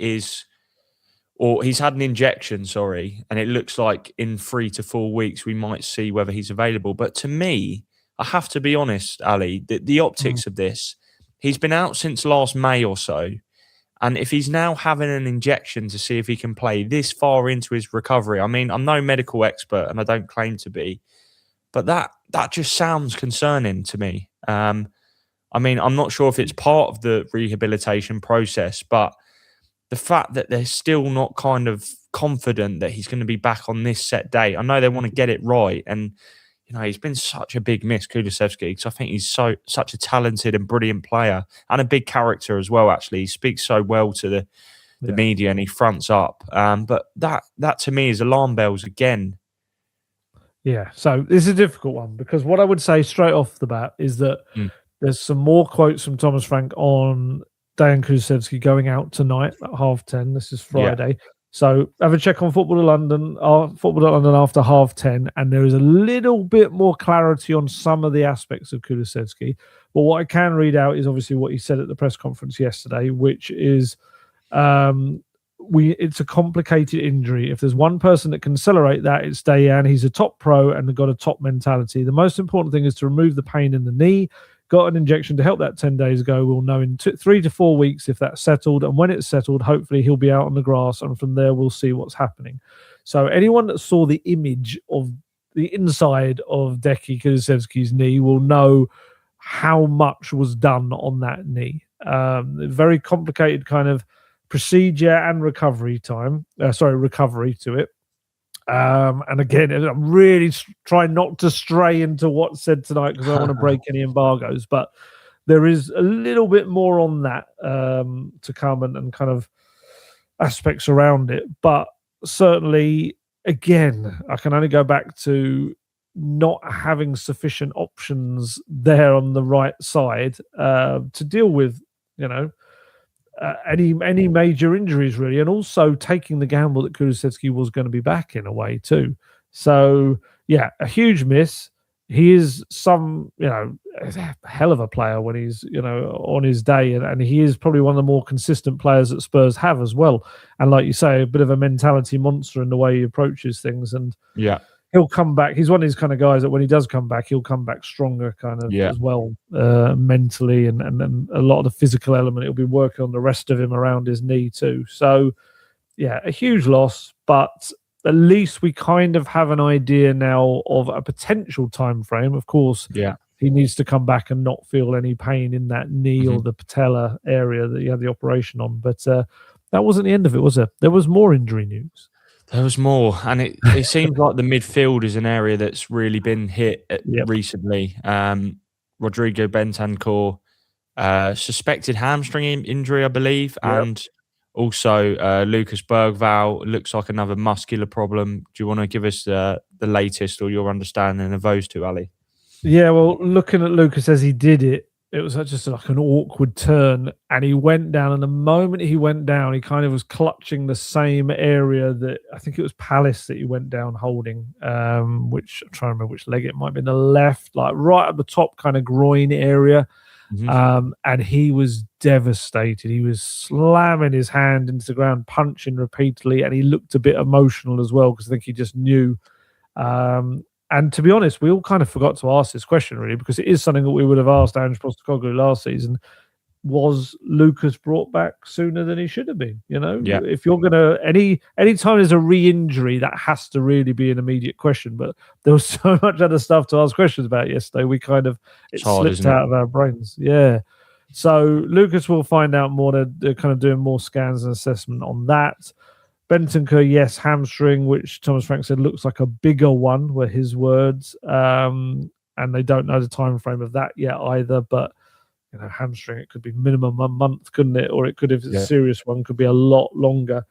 he's had an injection, and it looks like in 3 to 4 weeks we might see whether he's available. But to me, I have to be honest, Ali, the optics of this, he's been out since last May or so. And if he's now having an injection to see if he can play this far into his recovery, I mean, I'm no medical expert and I don't claim to be, but that just sounds concerning to me. I mean, I'm not sure if it's part of the rehabilitation process, but the fact that they're still not kind of confident that he's going to be back on this set date. I know they want to get it right. And, he's been such a big miss, Kulusevski, because I think he's such a talented and brilliant player and a big character as well, actually. He speaks so well to the media and he fronts up. But that to me is alarm bells again. Yeah, so this is a difficult one because what I would say straight off the bat is that there's some more quotes from Thomas Frank on Dejan Kulusevski going out tonight at 10:30. This is Friday. Yeah. So have a check on football.london after 10:30, and there is a little bit more clarity on some of the aspects of Kulusevski. But what I can read out is obviously what he said at the press conference yesterday, which is it's a complicated injury. If there's one person that can accelerate that, it's Dejan. He's a top pro and got a top mentality. The most important thing is to remove the pain in the knee. Got an injection to help that 10 days ago. We'll know in 3 to 4 weeks if that's settled. And when it's settled, hopefully he'll be out on the grass. And from there, we'll see what's happening. So anyone that saw the image of the inside of Decky Kulusevski's knee will know how much was done on that knee. Very complicated kind of procedure and recovery to it. And again, I'm really trying not to stray into what's said tonight because I don't want to break any embargoes, but there is a little bit more on that to come and kind of aspects around it. But certainly, again, I can only go back to not having sufficient options there on the right side to deal with, any major injuries really, and also taking the gamble that Kulusevski was going to be back in a way too. So yeah, a huge miss. He is a hell of a player when he's on his day, and he is probably one of the more consistent players that Spurs have as well. And like you say, a bit of a mentality monster in the way he approaches things. And he'll come back. He's one of these kind of guys that when he does come back, he'll come back stronger kind of as well, mentally and a lot of the physical element. He'll be working on the rest of him around his knee too. So, yeah, a huge loss, but at least we kind of have an idea now of a potential time frame. Of course, he needs to come back and not feel any pain in that knee or the patella area that he had the operation on. But that wasn't the end of it, was it? There was more injury news. There was more, and it seems like the midfield is an area that's really been hit recently. Rodrigo Bentancur, suspected hamstring injury, I believe, and also Lucas Bergvall looks like another muscular problem. Do you want to give us the latest or your understanding of those two, Ali? Yeah, well, looking at Lucas as he did it, it was just like an awkward turn, and he went down. And the moment he went down, he kind of was clutching the same area that I think it was Palace that he went down holding, which I'm trying to remember which leg it might be, in the left, like right at the top kind of groin area. And he was devastated. He was slamming his hand into the ground, punching repeatedly, and he looked a bit emotional as well because I think he just knew. And to be honest, we all kind of forgot to ask this question, really, because it is something that we would have asked Ange Postecoglou last season. Was Lucas brought back sooner than he should have been? You know, if you're going to, any time there's a re-injury, that has to really be an immediate question. But there was so much other stuff to ask questions about yesterday. We kind of, it slipped out of our brains. Yeah. So Lucas will find out more. They're kind of doing more scans and assessment on that. Bentancur, yes, hamstring, which Thomas Frank said looks like a bigger one, were his words. And they don't know the time frame of that yet either. But, you know, hamstring, it could be minimum a month, couldn't it? Or it could, if it's a serious one, could be a lot longer,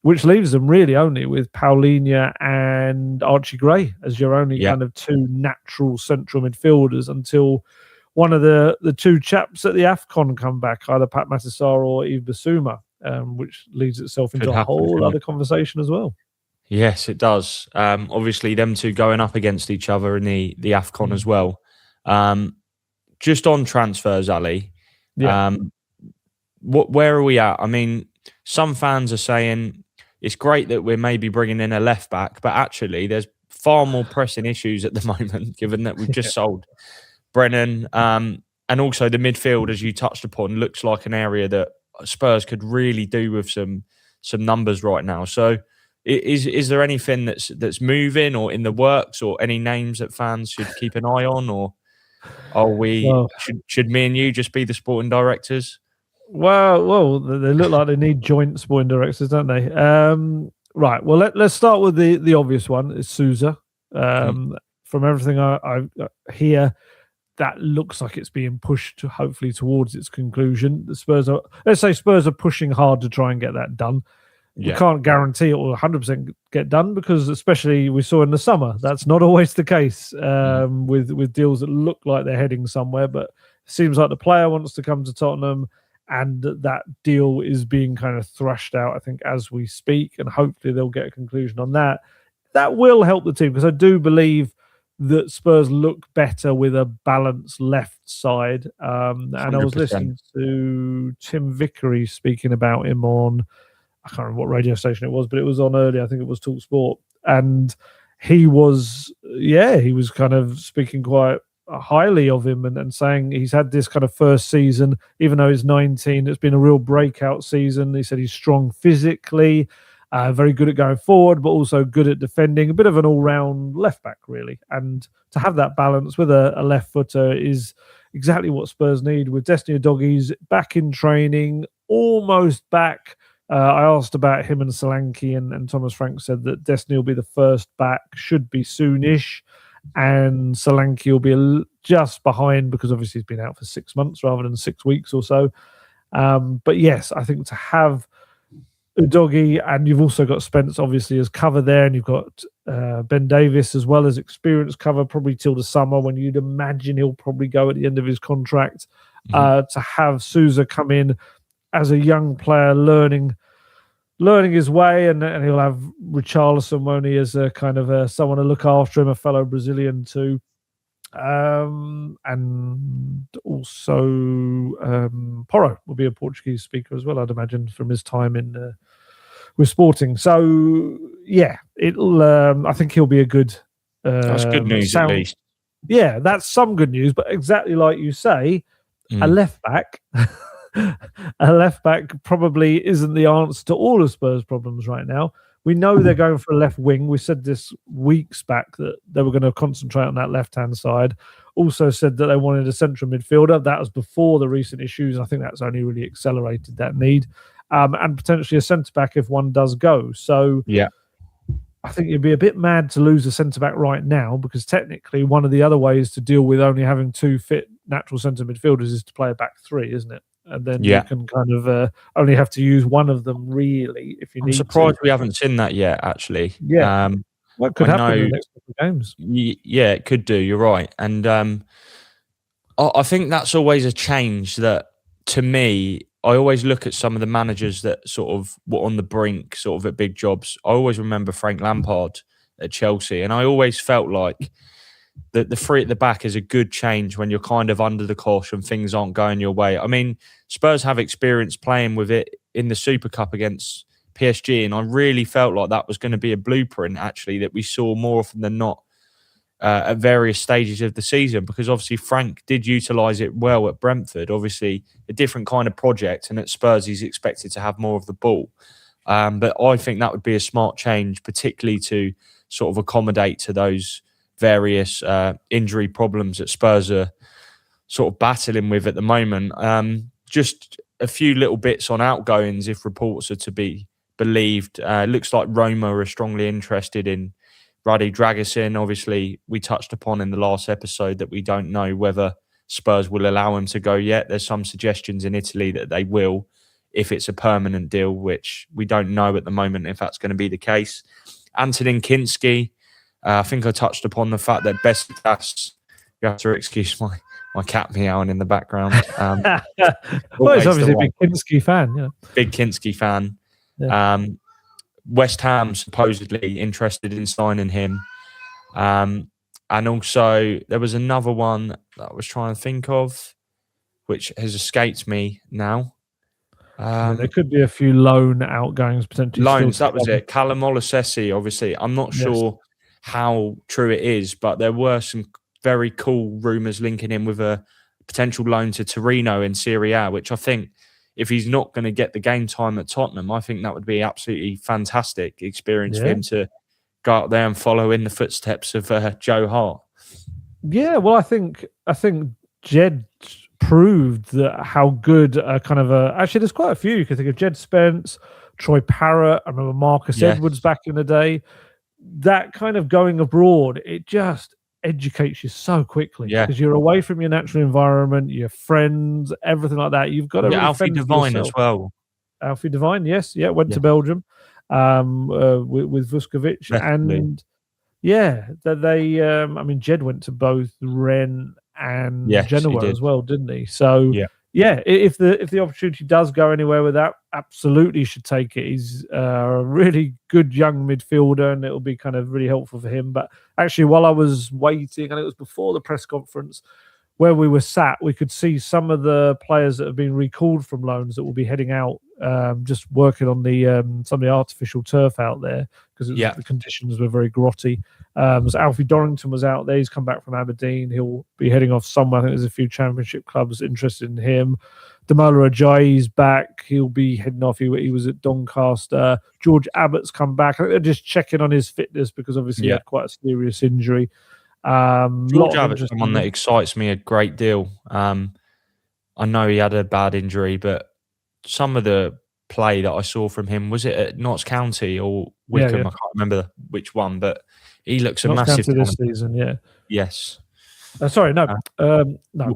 which leaves them really only with Paulinho and Archie Gray as your only kind of two natural central midfielders until one of the two chaps at the AFCON come back, either Pat Matasar or Yves Bissouma. Which leads itself into a whole other conversation as well. Yes, it does. Obviously, them two going up against each other in the AFCON as well. Just on transfers, Ali, where are we at? I mean, some fans are saying it's great that we're maybe bringing in a left back, but actually there's far more pressing issues at the moment, given that we've just sold Brennan. And also the midfield, as you touched upon, looks like an area that Spurs could really do with some numbers right now. So is there anything that's moving or in the works, or any names that fans should keep an eye on, or are we should me and you just be the sporting directors? Well, they look like they need joint sporting directors, don't they? Right. Well, let's start with the obvious one. It's Souza. From everything I hear, that looks like it's being pushed hopefully towards its conclusion. The Spurs are pushing hard to try and get that done. We can't guarantee it will 100% get done because, especially we saw in the summer, that's not always the case with deals that look like they're heading somewhere. But it seems like the player wants to come to Tottenham, and that deal is being kind of thrashed out, I think, as we speak, and hopefully they'll get a conclusion on that. That will help the team because I do believe that Spurs look better with a balanced left side. And I was listening to Tim Vickery speaking about him on, I can't remember what radio station it was, but it was on earlier. I think it was Talk Sport. And he was kind of speaking quite highly of him and saying he's had this kind of first season, even though he's 19, it's been a real breakout season. He said he's strong physically, very good at going forward, but also good at defending. A bit of an all-round left-back, really. And to have that balance with a left-footer is exactly what Spurs need. With Destiny Udogi's back in training, almost back. I asked about him and Solanke, and Thomas Frank said that Destiny will be the first back, should be soonish, and Solanke will be just behind because obviously he's been out for 6 months rather than 6 weeks or so. But yes, I think to have Udogi, and you've also got Spence obviously as cover there, and you've got Ben Davis as well as experienced cover probably till the summer, when you'd imagine he'll probably go at the end of his contract. To have Souza come in as a young player learning his way, and he'll have Richarlison, won't he, as a kind of someone to look after him, a fellow Brazilian too. And also Porro will be a Portuguese speaker as well, I'd imagine, from his time with Sporting. So yeah, it'll. I think he'll be a good That's good news, at least. Yeah, that's some good news. But exactly like you say, a left back, a left back probably isn't the answer to all of Spurs' problems right now. We know they're going for a left wing. We said this weeks back that they were going to concentrate on that left-hand side. Also said that they wanted a central midfielder. That was before the recent issues. I think that's only really accelerated that need. And potentially a centre-back if one does go. So yeah, I think you'd be a bit mad to lose a centre-back right now, because technically one of the other ways to deal with only having 2 fit natural centre midfielders is to play a back 3, isn't it? And then you can kind of only have to use one of them, really, if you need to. I'm surprised we haven't seen that yet, actually. Yeah. What could happen in the next couple of games? Yeah, it could do. You're right. And I think that's always a change that, to me, I always look at some of the managers that sort of were on the brink, sort of at big jobs. I always remember Frank Lampard at Chelsea, and I always felt like the 3 at the back is a good change when you're kind of under the cosh and things aren't going your way. I mean, Spurs have experience playing with it in the Super Cup against PSG, and I really felt like that was going to be a blueprint, actually, that we saw more often than not at various stages of the season, because obviously Frank did utilise it well at Brentford. Obviously, a different kind of project, and at Spurs he's expected to have more of the ball. But I think that would be a smart change, particularly to sort of accommodate to those various injury problems that Spurs are sort of battling with at the moment. Just a few little bits on outgoings, if reports are to be believed. It looks like Roma are strongly interested in Radi Dragusin. Obviously, we touched upon in the last episode that we don't know whether Spurs will allow him to go yet. There's some suggestions in Italy that they will, if it's a permanent deal, which we don't know at the moment if that's going to be the case. Antonin Kinski, I think I touched upon the fact that Besiktas, you have to excuse my cat meowing in the background. Well, he's obviously a big Kinski fan. Yeah. Big Kinski fan. Yeah. West Ham supposedly interested in signing him. And also there was another one that I was trying to think of, which has escaped me now. There could be a few loan outgoings potentially. Loans, that was it. Callum Olosesi, obviously. I'm not sure how true it is, but there were some very cool rumours linking him with a potential loan to Torino in Serie A, which I think, if he's not going to get the game time at Tottenham, I think that would be absolutely fantastic experience for him to go out there and follow in the footsteps of Joe Hart. Yeah, well, I think Jed proved that how good actually there's quite a few. You could think of Jed Spence, Troy Parrott. I remember Marcus Edwards back in the day. That kind of going abroad, it just educates you so quickly because you're away from your natural environment, your friends, everything like that. You've got to Alfie Devine as well. Alfie Devine, went to Belgium with Vuskovic. Definitely. And I mean, Jed went to both Rennes and Genoa as well, didn't he? So if the opportunity does go anywhere with that, absolutely should take it. He's a really good young midfielder, and it'll be kind of really helpful for him. But actually, while I was waiting, and it was before the press conference, where we were sat, we could see some of the players that have been recalled from loans that will be heading out, just working on the some of the artificial turf out there because the conditions were very grotty. So Alfie Dorrington was out there. He's come back from Aberdeen. He'll be heading off somewhere. I think there's a few championship clubs interested in him. Damola Ajayi's back. He'll be heading off. He was at Doncaster. George Abbott's come back. I think they're just checking on his fitness because obviously he had quite a serious injury. George Abbott's someone that excites me a great deal. I know he had a bad injury, but some of the play that I saw from him, was it at Notts County or Wickham? I can't remember which one, but he looks a massive County this season. Yes. Sorry, no,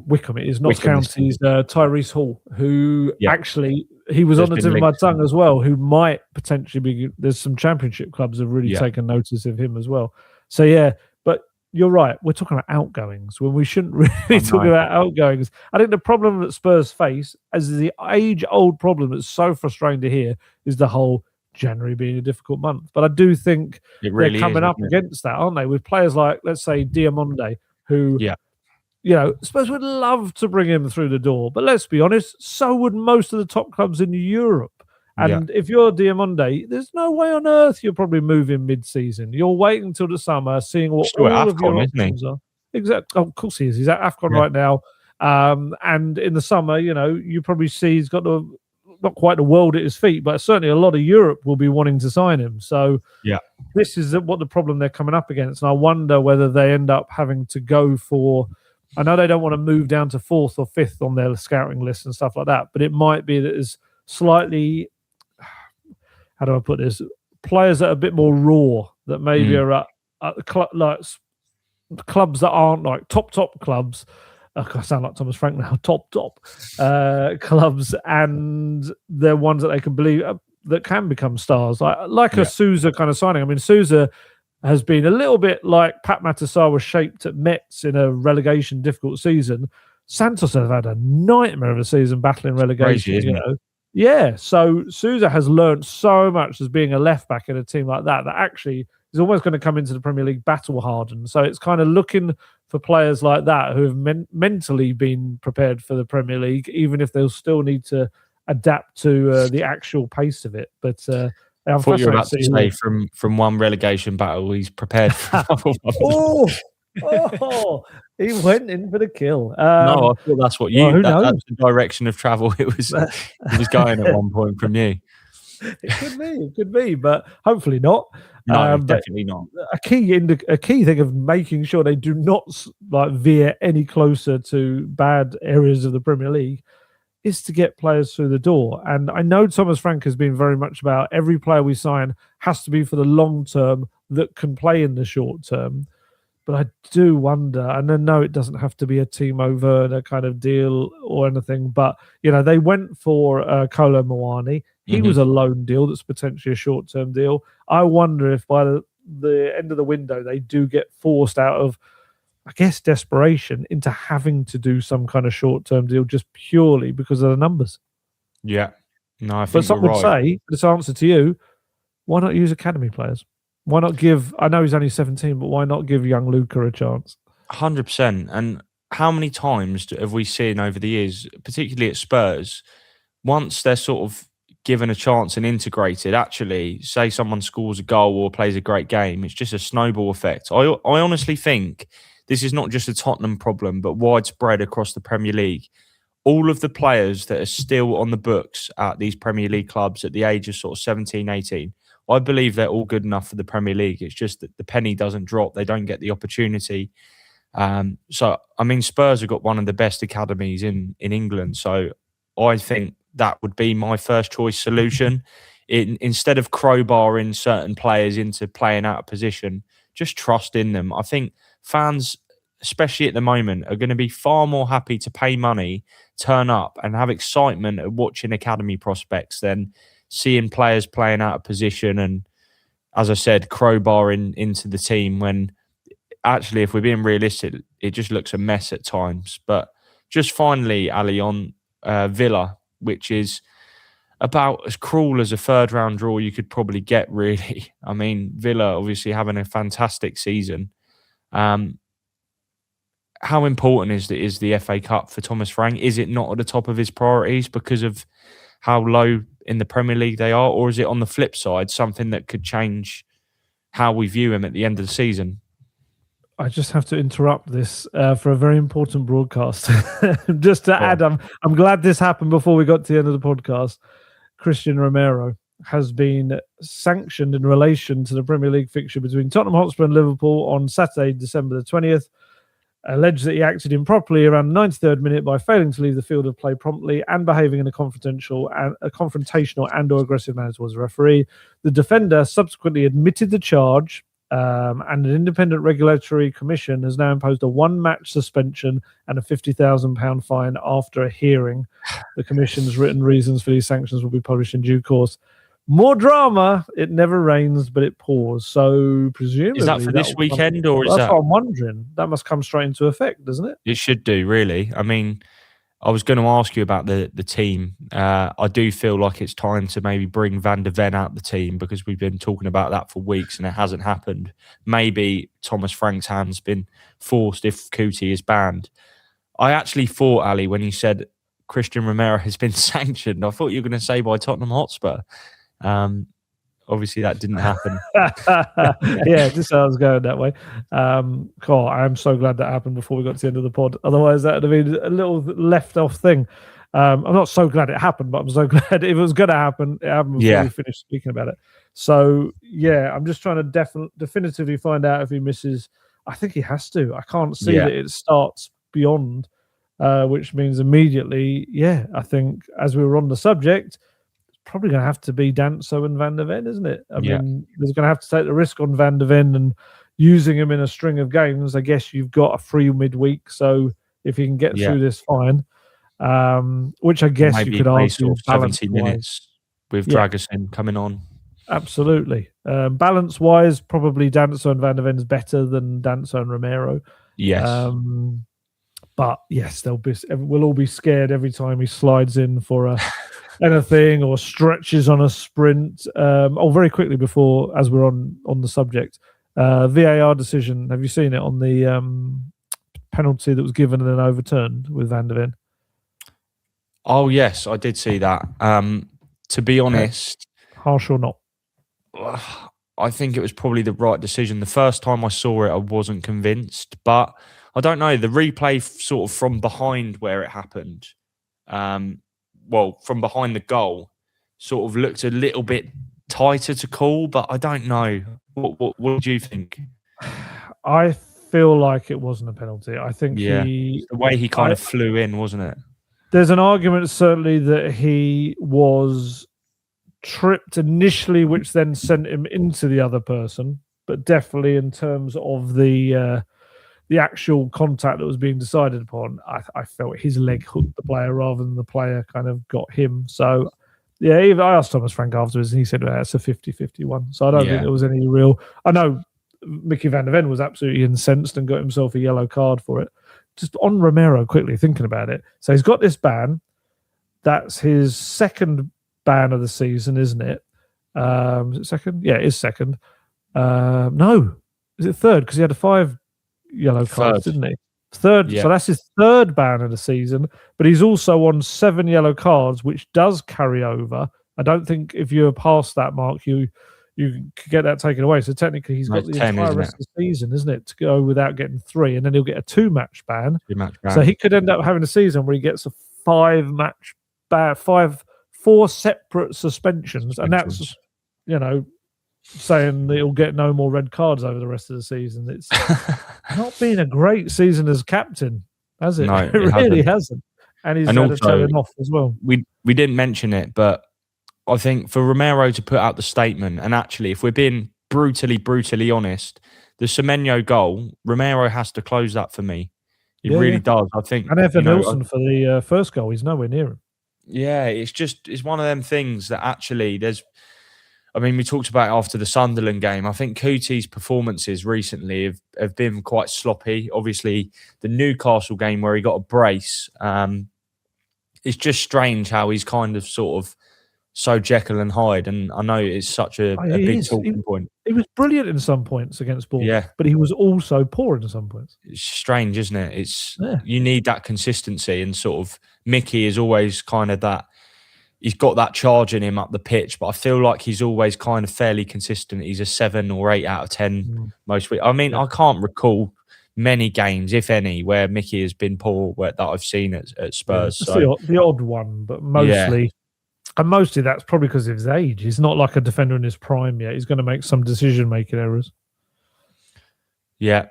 Wickham. It is Notts County's Tyrese Hall, who actually he was on the tip of my tongue as well. Who might potentially be? There's some championship clubs have really taken notice of him as well. So but you're right. We're talking about outgoings when we shouldn't really talk about outgoings. I think the problem that Spurs face, as the age-old problem that's so frustrating to hear, is the whole January being a difficult month. But I do think they're coming up against that, aren't they? With players like, let's say, Diamonde, who, Spurs would love to bring him through the door. But let's be honest, so would most of the top clubs in Europe. And if you're Diamonde, there's no way on earth you're probably moving mid-season. You're waiting until the summer, seeing what all of your options are. Exactly. Of course he is. He's at AFCON right now. And in the summer, you probably see he's got not quite the world at his feet, but certainly a lot of Europe will be wanting to sign him. So this is what the problem they're coming up against. And I wonder whether they end up having to go for... I know they don't want to move down to 4th or 5th on their scouting list and stuff like that, but it might be that there's slightly... How do I put this? Players that are a bit more raw, that maybe are at like clubs that aren't like top clubs. I sound like Thomas Frank now. Top clubs, and they're ones that they can believe that can become stars, like a Souza kind of signing. I mean, Souza has been a little bit like Pat Matasar was shaped at Metz in a relegation difficult season. Santos have had a nightmare of a season battling relegation. Crazy, isn't it? Yeah, so Souza has learned so much as being a left back in a team like that actually is almost going to come into the Premier League battle hardened. So it's kind of looking for players like that who have mentally been prepared for the Premier League, even if they'll still need to adapt to the actual pace of it. But I thought you were about to say from one relegation battle, he's prepared for another one. Oh, he went in for the kill. No, I thought that's what that's the direction of travel it was going at one point from you. It could be, but hopefully not. No, definitely not. A key thing of making sure they do not veer any closer to bad areas of the Premier League is to get players through the door. And I know Thomas Frank has been very much about every player we sign has to be for the long term that can play in the short term. But I do wonder, and I know it doesn't have to be a Timo Werner kind of deal or anything, but, they went for Kolo Muani. He was a loan deal that's potentially a short-term deal. I wonder if by the end of the window, they do get forced out of, I guess, desperation into having to do some kind of short-term deal just purely because of the numbers. Yeah. No, I think but some would say, this answer to you, why not use academy players? Why not give... I know he's only 17, but why not give young Luca a chance? 100%. And how many times have we seen over the years, particularly at Spurs, once they're sort of given a chance and integrated, actually, say someone scores a goal or plays a great game, it's just a snowball effect. I honestly think this is not just a Tottenham problem, but widespread across the Premier League. All of the players that are still on the books at these Premier League clubs at the age of sort of 17, 18, I believe they're all good enough for the Premier League. It's just that the penny doesn't drop. They don't get the opportunity. So, I mean, Spurs have got one of the best academies in England. So I think that would be my first choice solution. Instead of crowbarring certain players into playing out of position, just trust in them. I think fans, especially at the moment, are going to be far more happy to pay money, turn up and have excitement at watching academy prospects than seeing players playing out of position and, as I said, crowbarring into the team when actually, if we're being realistic, it just looks a mess at times. But just finally, Ali, on Villa, which is about as cruel as a third-round draw you could probably get, really. I mean, Villa obviously having a fantastic season. How important is the FA Cup for Thomas Frank? Is it not at the top of his priorities because of how low in the Premier League they are? Or is it, on the flip side, something that could change how we view him at the end of the season? I just have to interrupt this for a very important broadcast. Just to add, I'm glad this happened before we got to the end of the podcast. Christian Romero has been sanctioned in relation to the Premier League fixture between Tottenham Hotspur and Liverpool on Saturday, December the 20th. Alleged that he acted improperly around the 93rd minute by failing to leave the field of play promptly and behaving in a confrontational and or aggressive manner towards the referee. The defender subsequently admitted the charge, and an independent regulatory commission has now imposed a one-match suspension and a £50,000 fine after a hearing. The commission's written reasons for these sanctions will be published in due course. More drama. It never rains, but it pours. So presumably, is that for this weekend, or is that? That's what I'm wondering. That must come straight into effect, doesn't it? It should do, really. I mean, I was going to ask you about the team. I do feel like it's time to maybe bring Van de Ven out the team because we've been talking about that for weeks and it hasn't happened. Maybe Thomas Frank's hand's been forced if Kuti is banned. I actually thought, Ali, when you said Christian Romero has been sanctioned. I thought you were going to say by Tottenham Hotspur. Obviously, that didn't happen. Yeah, just I was going that way. Cool. I am so glad that happened before we got to the end of the pod. Otherwise, that would have been a little left off thing. I'm not so glad it happened, but I'm so glad if it was going to happen, it happened before we finished speaking about it. So, yeah, I'm just trying to definitively find out if he misses. I think he has to. I can't see that it starts beyond, which means immediately, I think as we were on the subject, probably going to have to be Danso and Van der Ven, isn't it? I mean, there's going to have to take the risk on Van der Ven and using him in a string of games. I guess you've got a free midweek, so if you can get through this, fine. Which I guess maybe you could argue 70 minutes with Dragusin coming on. Absolutely. Balance-wise, probably Danso and Van der Ven is better than Danso and Romero. Yes. But yes, we'll all be scared every time he slides in for anything or stretches on a sprint. Very quickly before, as we're on the subject, VAR decision. Have you seen it on the penalty that was given and then overturned with Van der Ven? Oh yes, I did see that. To be honest, harsh or not? I think it was probably the right decision. The first time I saw it, I wasn't convinced, but I don't know. The replay sort of from behind where it happened, from behind the goal, sort of looked a little bit tighter to call, but I don't know. What do you think? I feel like it wasn't a penalty. I think the way he kind of flew in, wasn't it? There's an argument certainly that he was tripped initially, which then sent him into the other person, but definitely in terms of the actual contact that was being decided upon, I felt his leg hooked the player rather than the player kind of got him. So, I asked Thomas Frank afterwards, and he said, it's a 50-50 one. So I don't think there was any real... I know Mickey Van der Ven was absolutely incensed and got himself a yellow card for it. Just on Romero, quickly thinking about it. So he's got this ban. That's his second ban of the season, isn't it? Is it second? Yeah, it is second. No. Is it third? Because he had 5 yellow cards, didn't he? Third. So that's his third ban of the season, but he's also on 7 yellow cards, which does carry over. I don't think if you're past that mark, you could get that taken away. So technically he's got the 10, entire rest of the season, isn't it, to go without getting 3, and then he'll get a 2-match ban. So he could end up having a season where he gets a 5-match ban, 4 separate suspensions, and that's, saying that he'll get no more red cards over the rest of the season. It's not been a great season as captain, has it? No, it really hasn't. And he's had a turn off as well. We didn't mention it, but I think for Romero to put out the statement, and actually, if we're being brutally honest, the Semenyo goal, Romero has to close that for me. He really does. I think. And Evan Nilsson for the first goal, he's nowhere near him. Yeah, it's one of them things that actually we talked about it after the Sunderland game. I think Coutie's performances recently have been quite sloppy. Obviously, the Newcastle game where he got a brace, it's just strange how he's kind of sort of so Jekyll and Hyde. And I know it's such a big talking point. He was brilliant in some points against Bournemouth, but he was also poor in some points. It's strange, isn't it? You need that consistency, and sort of Mickey is always kind of that. He's got that charge in him up the pitch, but I feel like he's always kind of fairly consistent. He's a 7 or 8 out of 10 most weeks. I mean, I can't recall many games, if any, where Mickey has been poor that I've seen at Spurs. So the odd one, but mostly, and mostly that's probably because of his age. He's not like a defender in his prime yet. He's going to make some decision-making errors. Yeah,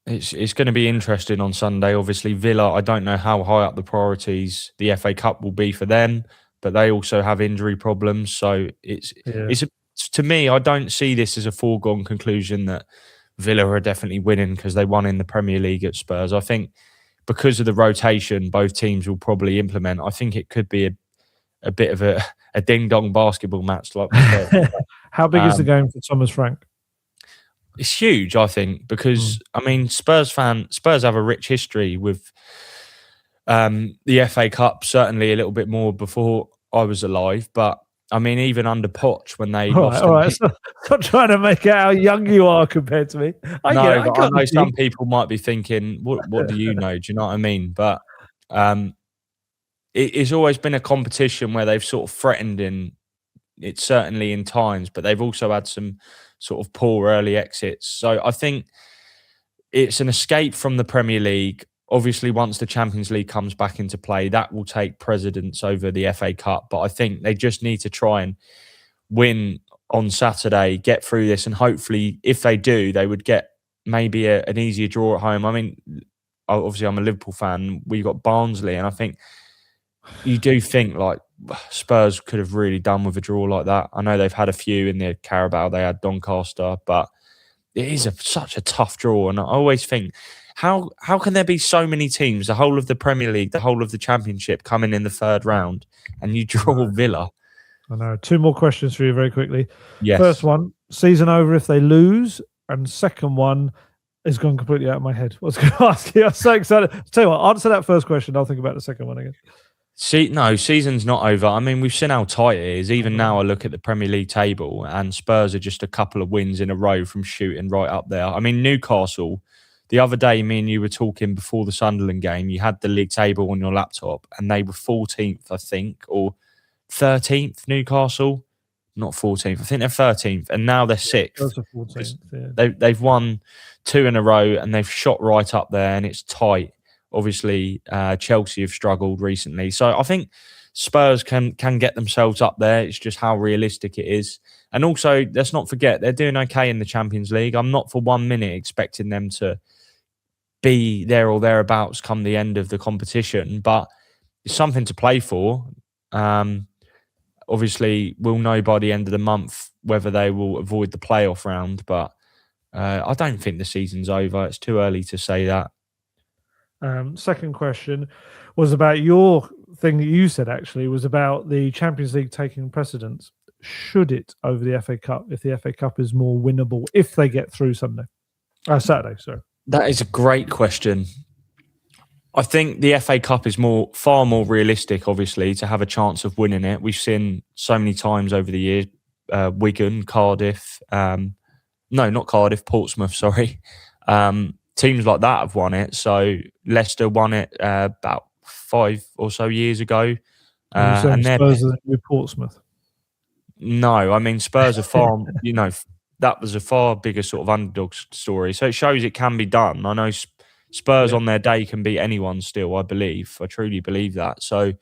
it's going to be interesting on Sunday. Obviously, Villa, I don't know how high up the priorities the FA Cup will be for them, but they also have injury problems. So to me, I don't see this as a foregone conclusion that Villa are definitely winning because they won in the Premier League at Spurs. I think because of the rotation both teams will probably implement, I think it could be a bit of a ding-dong basketball match like we said. How big is the game for Thomas Frank? It's huge, I think, because, Spurs have a rich history with the FA Cup, certainly a little bit more before I was alive. But, even under Poch, when they lost... All right. Stop trying to make out how young you are compared to me. I know some people might be thinking, what do you know? Do you know what I mean? But it's always been a competition where they've sort of threatened in it, certainly in times, but they've also had some sort of poor early exits. So I think it's an escape from the Premier League. Obviously, once the Champions League comes back into play, that will take precedence over the FA Cup. But I think they just need to try and win on Saturday, get through this, and hopefully, if they do, they would get maybe an easier draw at home. I mean, obviously, I'm a Liverpool fan. We got Barnsley, and I think you do think like Spurs could have really done with a draw like that. I know they've had a few in the Carabao. They had Doncaster, but it is such a tough draw. And I always think, how can there be so many teams, the whole of the Premier League, the whole of the Championship, coming in the third round, and you draw Villa? I know. 2 more questions for you very quickly. Yes. First one, season over if they lose. And second one has gone completely out of my head. I was going to ask you. I'm so excited. I'll tell you what, answer that first question. I'll think about the second one again. No, season's not over. I mean, we've seen how tight it is. Even now, I look at the Premier League table, and Spurs are just a couple of wins in a row from shooting right up there. I mean, Newcastle, the other day, me and you were talking before the Sunderland game. You had the league table on your laptop, and they were 14th, I think, or 13th, Newcastle. Not 14th. I think they're 13th, and now they're 6th. 14th, yeah. They've won 2 in a row, and they've shot right up there, and it's tight. Obviously, Chelsea have struggled recently. So I think Spurs can get themselves up there. It's just how realistic it is. And also, let's not forget, they're doing okay in the Champions League. I'm not for 1 minute expecting them to be there or thereabouts come the end of the competition, but it's something to play for. Obviously, we'll know by the end of the month whether they will avoid the playoff round, but I don't think the season's over. It's too early to say that. Second question was about your thing that you said, actually, was about the Champions League taking precedence. Should it over the FA Cup if the FA Cup is more winnable if they get through Saturday? Sorry. That is a great question. I think the FA Cup is far more realistic, obviously, to have a chance of winning it. We've seen so many times over the years, Wigan, Cardiff, not Cardiff, Portsmouth, sorry. Teams like that have won it. So Leicester won it about 5 or so years ago. And Spurs are with Portsmouth? No, I mean, Spurs are far, that was a far bigger sort of underdog story. So it shows it can be done. I know Spurs on their day can beat anyone still, I believe. I truly believe that. So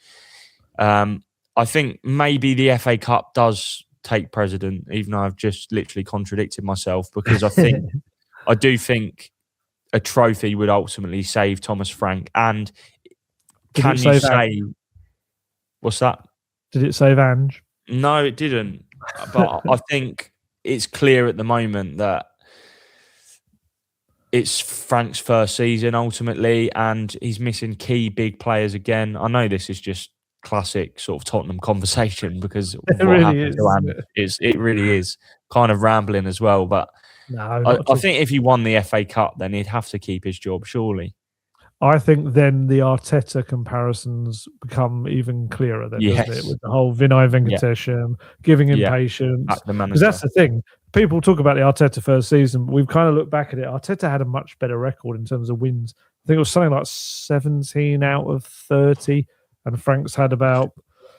I think maybe the FA Cup does take precedent, even though I've just literally contradicted myself, because I do think a trophy would ultimately save Thomas Frank. And can you say... What's that? Did it save Ange? No, it didn't. But I think it's clear at the moment that it's Frank's first season ultimately, and he's missing key big players again. I know this is just classic sort of Tottenham conversation because it really is kind of rambling as well. But I think if he won the FA Cup, then he'd have to keep his job, surely. I think then the Arteta comparisons become even clearer then, doesn't it? With the whole Vinay Venkatesham, giving him patience. Because that's the thing. People talk about the Arteta first season, but we've kind of looked back at it. Arteta had a much better record in terms of wins. I think it was something like 17 out of 30, and Frank's had about,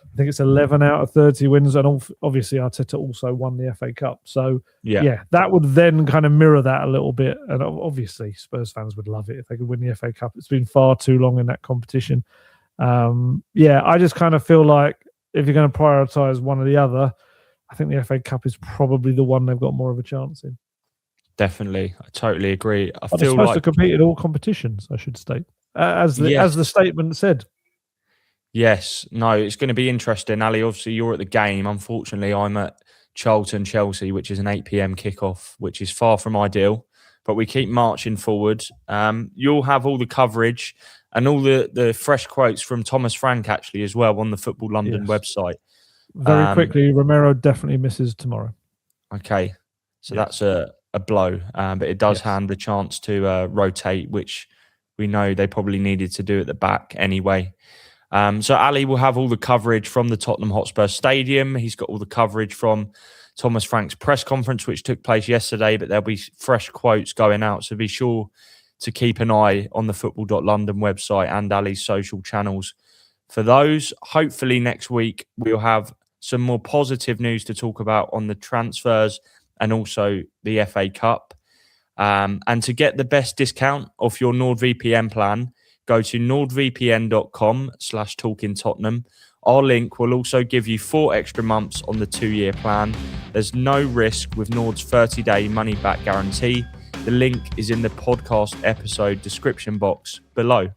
I think it's 11 out of 30 wins, and obviously Arteta also won the FA Cup. So, that would then kind of mirror that a little bit. And obviously Spurs fans would love it if they could win the FA Cup. It's been far too long in that competition. I just kind of feel like if you're going to prioritise one or the other, I think the FA Cup is probably the one they've got more of a chance in. Definitely. I totally agree. They're supposed to compete in all competitions, I should state, as the statement said. Yes. No, it's going to be interesting. Ali, obviously you're at the game. Unfortunately, I'm at Charlton, Chelsea, which is an 8 p.m. kickoff, which is far from ideal, but we keep marching forward. You'll have all the coverage and all the fresh quotes from Thomas Frank actually as well on the Football London website. Very quickly, Romero definitely misses tomorrow. Okay. So that's a blow, but it does hand the chance to rotate, which we know they probably needed to do at the back anyway. So Ali will have all the coverage from the Tottenham Hotspur Stadium. He's got all the coverage from Thomas Frank's press conference, which took place yesterday, but there'll be fresh quotes going out. So be sure to keep an eye on the football.london website and Ali's social channels for those. Hopefully next week we'll have some more positive news to talk about on the transfers and also the FA Cup. And to get the best discount off your NordVPN plan, go to nordvpn.com/talkingtottenham. Our link will also give you 4 extra months on the 2-year plan. There's no risk with Nord's 30-day money-back guarantee. The link is in the podcast episode description box below.